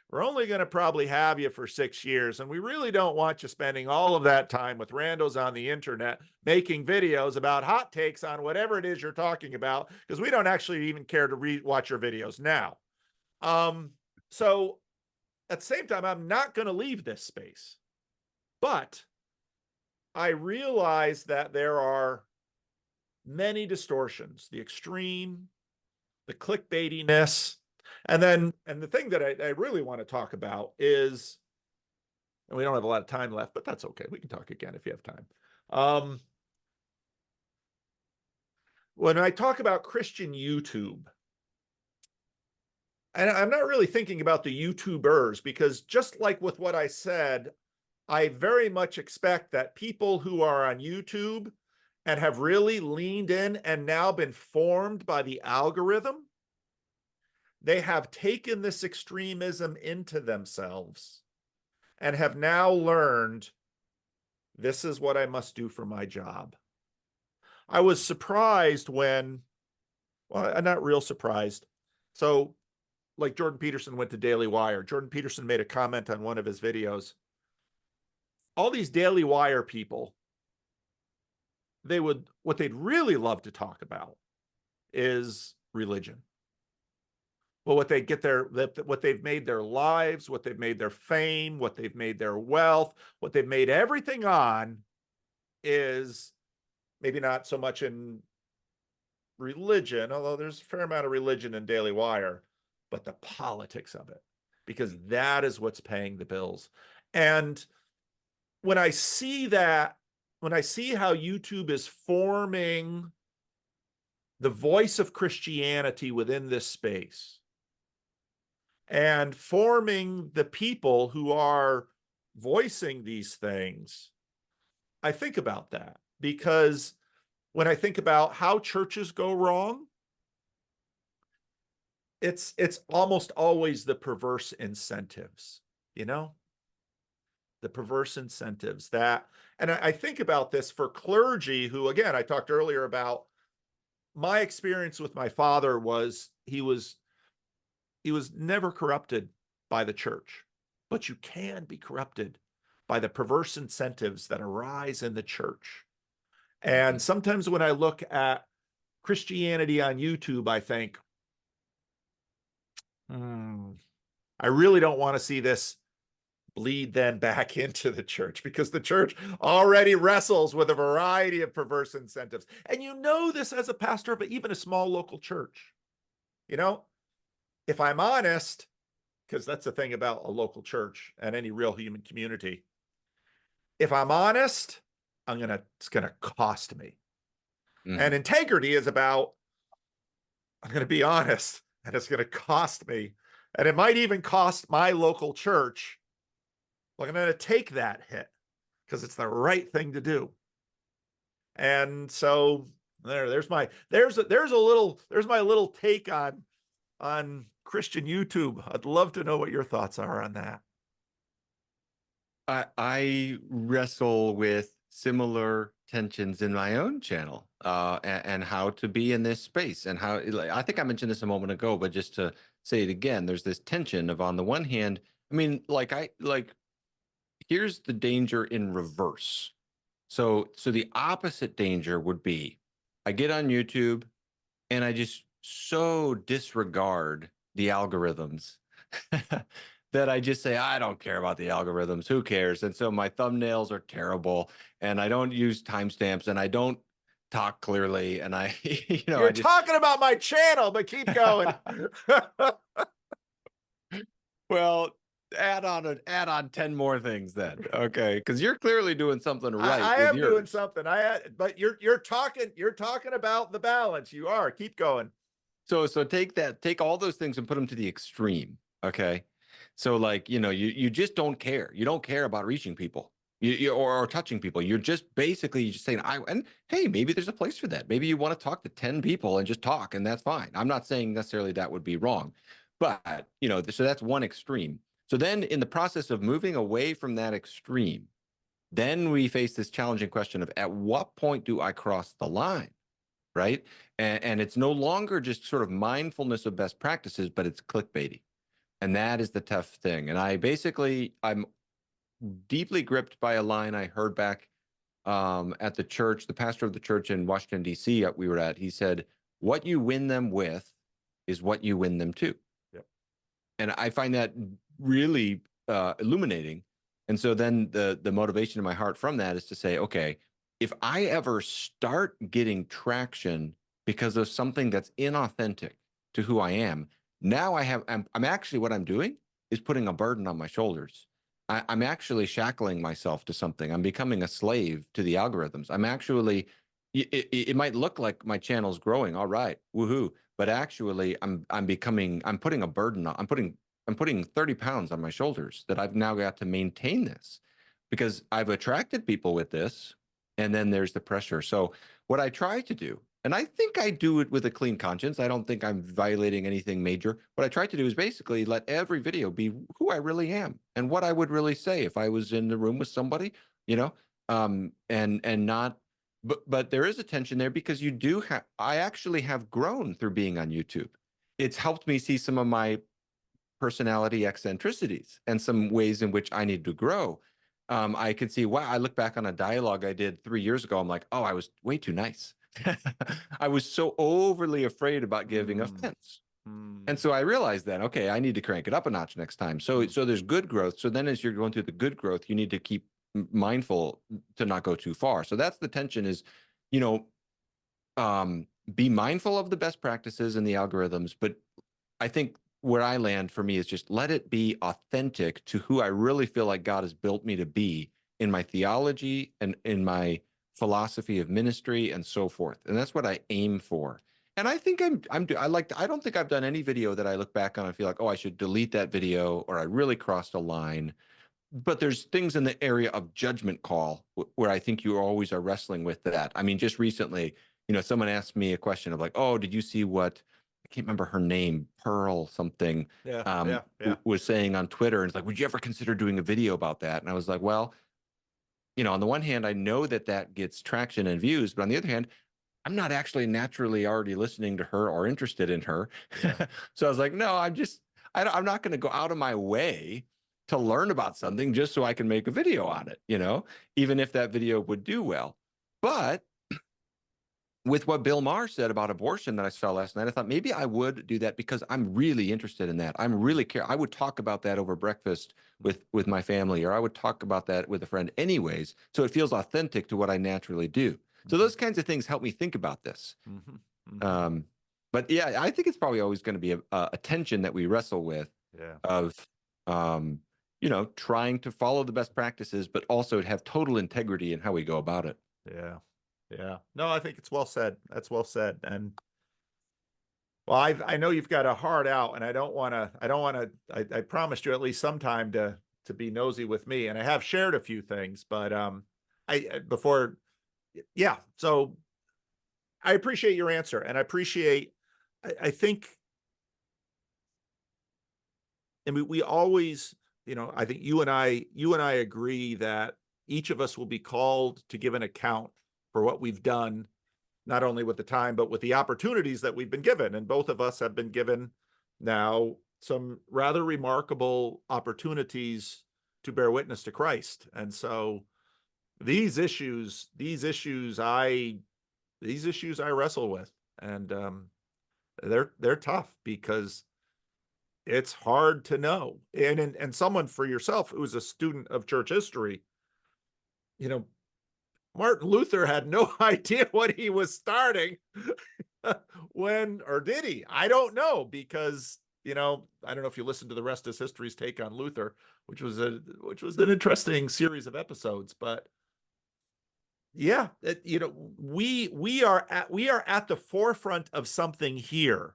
we're only going to probably have you for 6 years. And we really don't want you spending all of that time with randos on the internet making videos about hot takes on whatever it is you're talking about, because we don't actually even care to watch your videos now. So at the same time, I'm not going to leave this space. But I realize that there are many distortions, the extreme, the clickbaitiness. And the thing that I really want to talk about is, and we don't have a lot of time left, but that's okay. We can talk again if you have time. When I talk about Christian YouTube, and I'm not really thinking about the YouTubers, because just like with what I said, I very much expect that people who are on YouTube and have really leaned in and now been formed by the algorithm, they have taken this extremism into themselves and have now learned, this is what I must do for my job. I was surprised when, well, I'm not real surprised. So like Jordan Peterson went to Daily Wire. Jordan Peterson made a comment on one of his videos. All these Daily Wire people, what they'd really love to talk about is religion. Well, what they've made their lives, what they've made their fame, what they've made their wealth, what they've made everything on is maybe not so much in religion, although there's a fair amount of religion in Daily Wire, but the politics of it, because that is what's paying the bills. And when I see how YouTube is forming the voice of Christianity within this space and forming the people who are voicing these things, I think about that, because when I think about how churches go wrong, it's almost always the perverse incentives, the perverse incentives that, and I think about this for clergy who, again, I talked earlier about my experience with my father was he was never corrupted by the church, but you can be corrupted by the perverse incentives that arise in the church. And sometimes when I look at Christianity on YouTube, I think, I really don't want to see this bleed then back into the church, because the church already wrestles with a variety of perverse incentives. And this as a pastor of even a small local church. If I'm honest, because that's the thing about a local church and any real human community, if I'm honest, it's going to cost me. And integrity is about, I'm going to be honest, and it's going to cost me. And it might even cost my local church. Well, I'm going to take that hit because it's the right thing to do. And so there's my little take on Christian YouTube. I'd love to know what your thoughts are on that. I wrestle with similar tensions in my own channel, and how to be in this space, and how, I think I mentioned this a moment ago, but just to say it again, there's this tension of, on the one hand, here's the danger in reverse. So the opposite danger would be, I get on YouTube and I just so disregard the algorithms that I just say, I don't care about the algorithms. Who cares? And so my thumbnails are terrible, and I don't use timestamps, and I don't talk clearly. And you're talking about my channel, but keep going. Well, add on 10 more things then. Okay. Because you're clearly doing something right. I am doing something. But you're talking about the balance. You are. Keep going. So take all those things and put them to the extreme. Okay. So you just don't care. You don't care about reaching people. or touching people. You're just basically just saying, and hey, maybe there's a place for that. Maybe you want to talk to 10 people and just talk, and that's fine. I'm not saying necessarily that would be wrong, but so that's one extreme. So then in the process of moving away from that extreme, then we face this challenging question of at what point do I cross the line? Right. And it's no longer just sort of mindfulness of best practices, but it's clickbaity. And that is the tough thing. And I'm deeply gripped by a line I heard back at the church, the pastor of the church in Washington, D.C. We were at. He said, what you win them with is what you win them to. Yep. And I find that really illuminating. And so then the motivation in my heart from that is to say, okay, if I ever start getting traction because of something that's inauthentic to who I am, now I'm actually, what I'm doing is putting a burden on my shoulders. I'm actually shackling myself to something. I'm becoming a slave to the algorithms. I'm actually, it might look like my channel's growing. All right, woohoo. But actually I'm putting a burden on, I'm putting 30 pounds on my shoulders that I've now got to maintain this because I've attracted people with this. And then there's the pressure. So what I try to do, and I think I do it with a clean conscience. I don't think I'm violating anything major. What I try to do is basically let every video be who I really am and what I would really say if I was in the room with somebody, and not, but there is a tension there because I actually have grown through being on YouTube. It's helped me see some of my personality eccentricities and some ways in which I need to grow. I could see, wow, I look back on a dialogue I did 3 years ago. I'm like, oh, I was way too nice. I was so overly afraid about giving offense. And so I realized that, okay, I need to crank it up a notch next time. So there's good growth. So then as you're going through the good growth, you need to keep mindful to not go too far. So that's the tension is, be mindful of the best practices and the algorithms. But I think where I land for me is just let it be authentic to who I really feel like God has built me to be in my theology and in my philosophy of ministry and so forth. And that's what I aim for. And I think I don't think I've done any video that I look back on and feel like, oh, I should delete that video or I really crossed a line. But there's things in the area of judgment call where I think you always are wrestling with that. I mean, just recently, someone asked me a question of like, oh, did you see what, I can't remember her name, Pearl something, Yeah. was saying on Twitter. And it's like, would you ever consider doing a video about that? And I was like, well, on the one hand, I know that gets traction and views, but on the other hand, I'm not actually naturally already listening to her or interested in her. Yeah. So I was like, no, I'm not going to go out of my way to learn about something just so I can make a video on it, even if that video would do well. But with what Bill Maher said about abortion that I saw last night, I thought maybe I would do that because I'm really interested in that. I'm really care. I would talk about that over breakfast with my family, or I would talk about that with a friend anyways. So it feels authentic to what I naturally do. So those kinds of things help me think about this. But yeah, I think it's probably always going to be a tension that we wrestle with of, trying to follow the best practices, but also to have total integrity in how we go about it. Yeah. Yeah. No, I think it's well said. That's well said. And well, I know you've got a hard out, and I promised you at least some time to be nosy with me, and I have shared a few things, but so I appreciate your answer, and I think, and we always, I think you and I agree that each of us will be called to give an account for what we've done, not only with the time, but with the opportunities that we've been given. And both of us have been given now some rather remarkable opportunities to bear witness to Christ. And so these issues I wrestle with, and they're tough because it's hard to know. And someone for yourself who is a student of church history, Martin Luther had no idea what he was starting or did he? I don't know, because, I don't know if you listened to the rest of history's take on Luther, which was an interesting series of episodes, but yeah, we are at the forefront of something here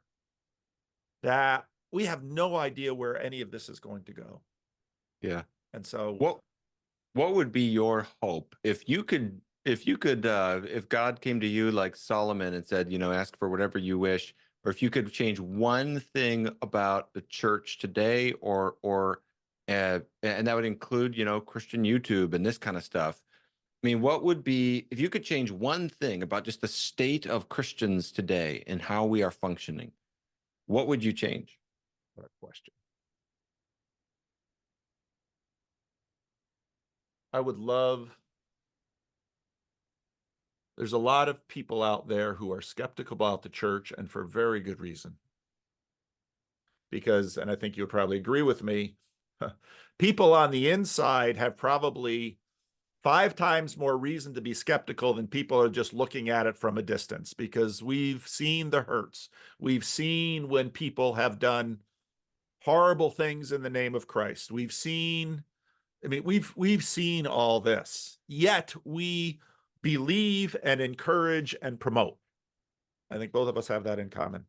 that we have no idea where any of this is going to go. Yeah. And so, well, What would be your hope if God came to you like Solomon and said, ask for whatever you wish, or if you could change one thing about the church today, and that would include, Christian YouTube and this kind of stuff. I mean, what would be if you could change one thing about just the state of Christians today and how we are functioning? What would you change? What a question. I would love, there's a lot of people out there who are skeptical about the church, and for very good reason. Because, and I think you would probably agree with me, people on the inside have probably 5 times more reason to be skeptical than people are just looking at it from a distance, because we've seen the hurts. We've seen when people have done horrible things in the name of Christ. We've seen, I mean, we've seen all this, yet we believe and encourage and promote. I think both of us have that in common.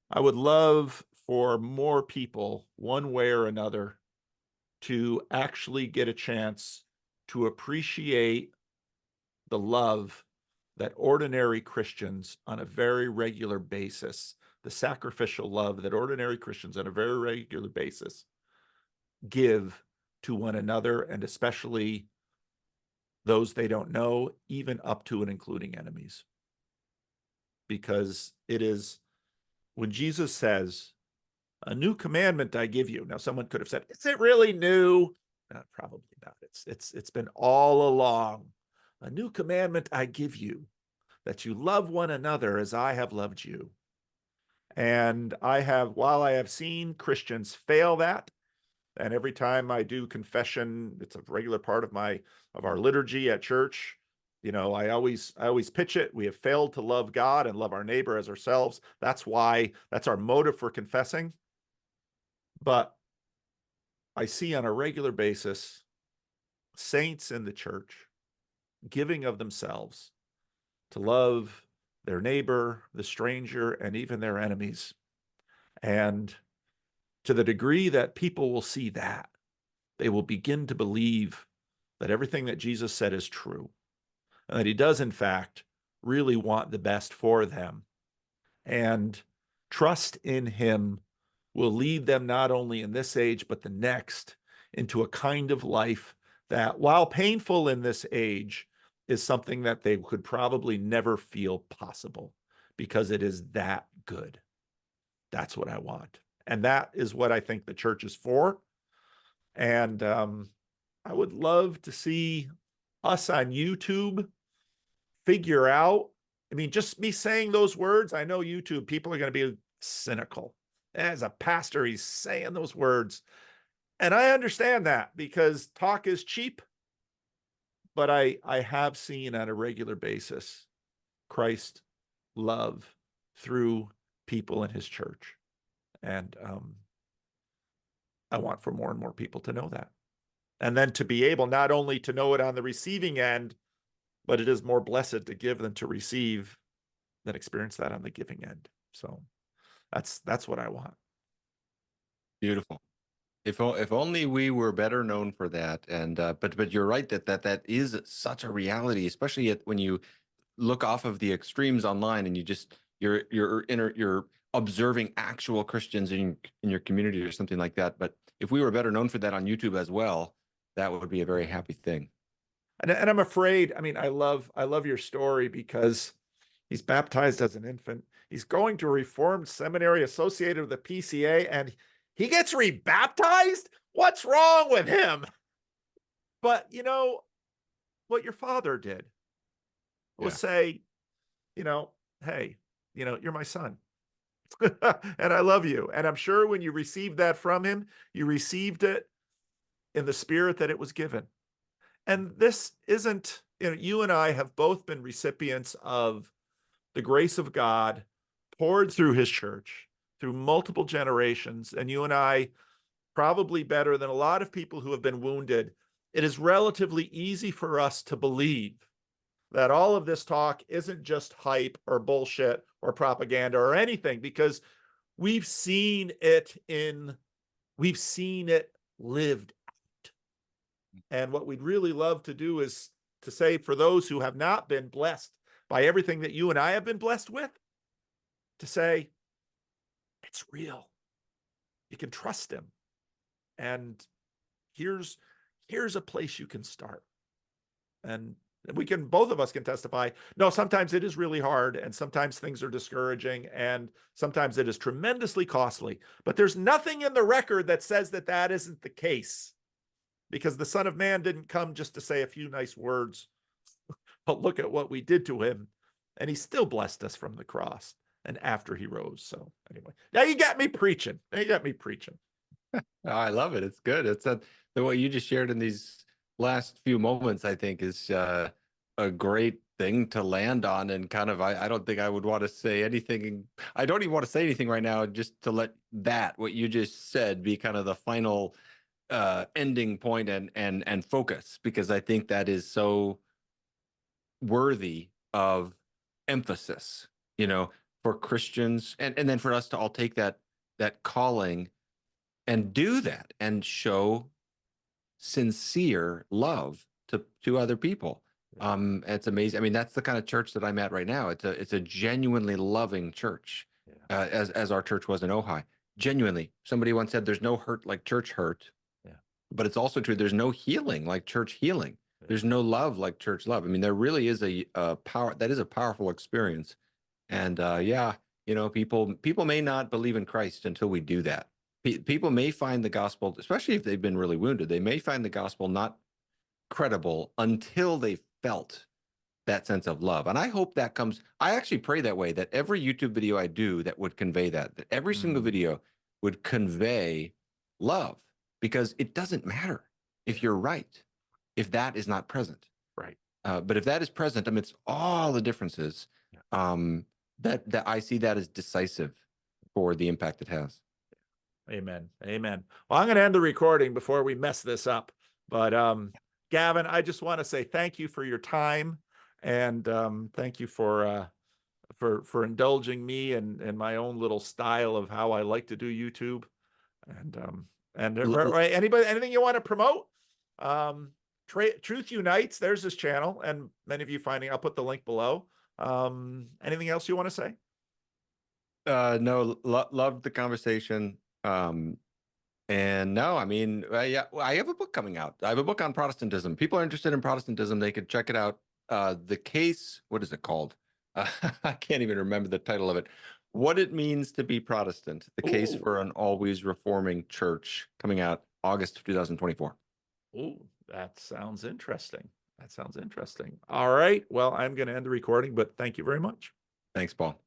I would love for more people, one way or another, to actually get a chance to appreciate the love that ordinary Christians on a very regular basis, the sacrificial love that ordinary Christians on a very regular basis give to one another, and especially those they don't know, even up to and including enemies. Because it is, when Jesus says, "A new commandment I give you." Now, someone could have said, "Is it really new?" Probably not. It's been all along. "A new commandment I give you, that you love one another as I have loved you." And while I have seen Christians fail that, and every time I do confession, it's a regular part of our liturgy at church. I always pitch it. We have failed to love God and love our neighbor as ourselves. That's our motive for confessing. But I see on a regular basis saints in the church giving of themselves to love their neighbor, the stranger, and even their enemies. And to the degree that people will see that, they will begin to believe that everything that Jesus said is true, and that he does, in fact, really want the best for them. And trust in him will lead them not only in this age, but the next, into a kind of life that, while painful in this age, is something that they could probably never feel possible, because it is that good. That's what I want. And that is what I think the church is for. And I would love to see us on YouTube figure out, I mean, just me saying those words, I know YouTube people are going to be cynical. As a pastor, he's saying those words. And I understand that, because talk is cheap. But I have seen on a regular basis Christ love through people in his church. And I want for more and more people to know that. And then to be able not only to know it on the receiving end, but it is more blessed to give than to receive, than experience that on the giving end. So that's what I want. Beautiful. If only we were better known for that. And but you're right that is such a reality, especially when you look off of the extremes online and you're observing actual Christians in your community or something like that. But if we were better known for that on YouTube as well, that would be a very happy thing. And I'm afraid, I mean, I love your story, because he's baptized as an infant. He's going to a Reformed seminary associated with the PCA, and he gets rebaptized? What's wrong with him? But what your father did was say, hey, you're my son. And I love you. And I'm sure when you received that from him, you received it in the spirit that it was given. And this isn't, you and I have both been recipients of the grace of God poured through his church through multiple generations. And you and I, probably better than a lot of people who have been wounded, it is relatively easy for us to believe that all of this talk isn't just hype or bullshit or propaganda or anything, because we've seen it lived out. And what we'd really love to do is to say, for those who have not been blessed by everything that you and I have been blessed with, to say, it's real. You can trust him. And here's a place you can start. And both of us can testify, no, sometimes it is really hard, and sometimes things are discouraging, and sometimes it is tremendously costly. But there's nothing in the record that says that that isn't the case, because the Son of Man didn't come just to say a few nice words, but look at what we did to him. And he still blessed us from the cross and after he rose. So anyway, now you got me preaching. Oh, I love it. It's good. It's the what you just shared in these last few moments, I think, is a great thing to land on. And kind of, I don't think I would want to say anything. I don't even want to say anything right now, just to let what you just said, be kind of the final ending point and focus, because I think that is so worthy of emphasis, for Christians, and then for us to all take that calling and do that and show sincere love to other people. It's amazing. I mean, that's the kind of church that I'm at right now. It's a genuinely loving church, as our church was in Ojai. Genuinely, somebody once said, "There's no hurt like church hurt," but it's also true. There's no healing like church healing. There's no love like church love. I mean, there really is a power. That is a powerful experience. And people may not believe in Christ until we do that. People may find the gospel, especially if they've been really wounded, they may find the gospel not credible until they felt that sense of love. And I hope that comes. I actually pray that way, that every YouTube video I do that would convey that every single video would convey love, because it doesn't matter if you're right, if that is not present. Right. But if that is present amidst all the differences, that I see that as decisive for the impact it has. Amen. Well, I'm going to end the recording before we mess this up. But Gavin, I just want to say thank you for your time, and thank you for indulging me and my own little style of how I like to do YouTube. And anything you want to promote? Truth Unites, there's this channel, and many of you I'll put the link below. Anything else you want to say? No, loved the conversation. And no, I mean, I have a book coming out. I have a book on Protestantism. People are interested in Protestantism. They could check it out. The Case, what is it called? I can't even remember the title of it. What It Means to Be Protestant, The Case for an Always Reforming Church, coming out August of 2024. Ooh, that sounds interesting. All right. Well, I'm going to end the recording, but thank you very much. Thanks, Paul.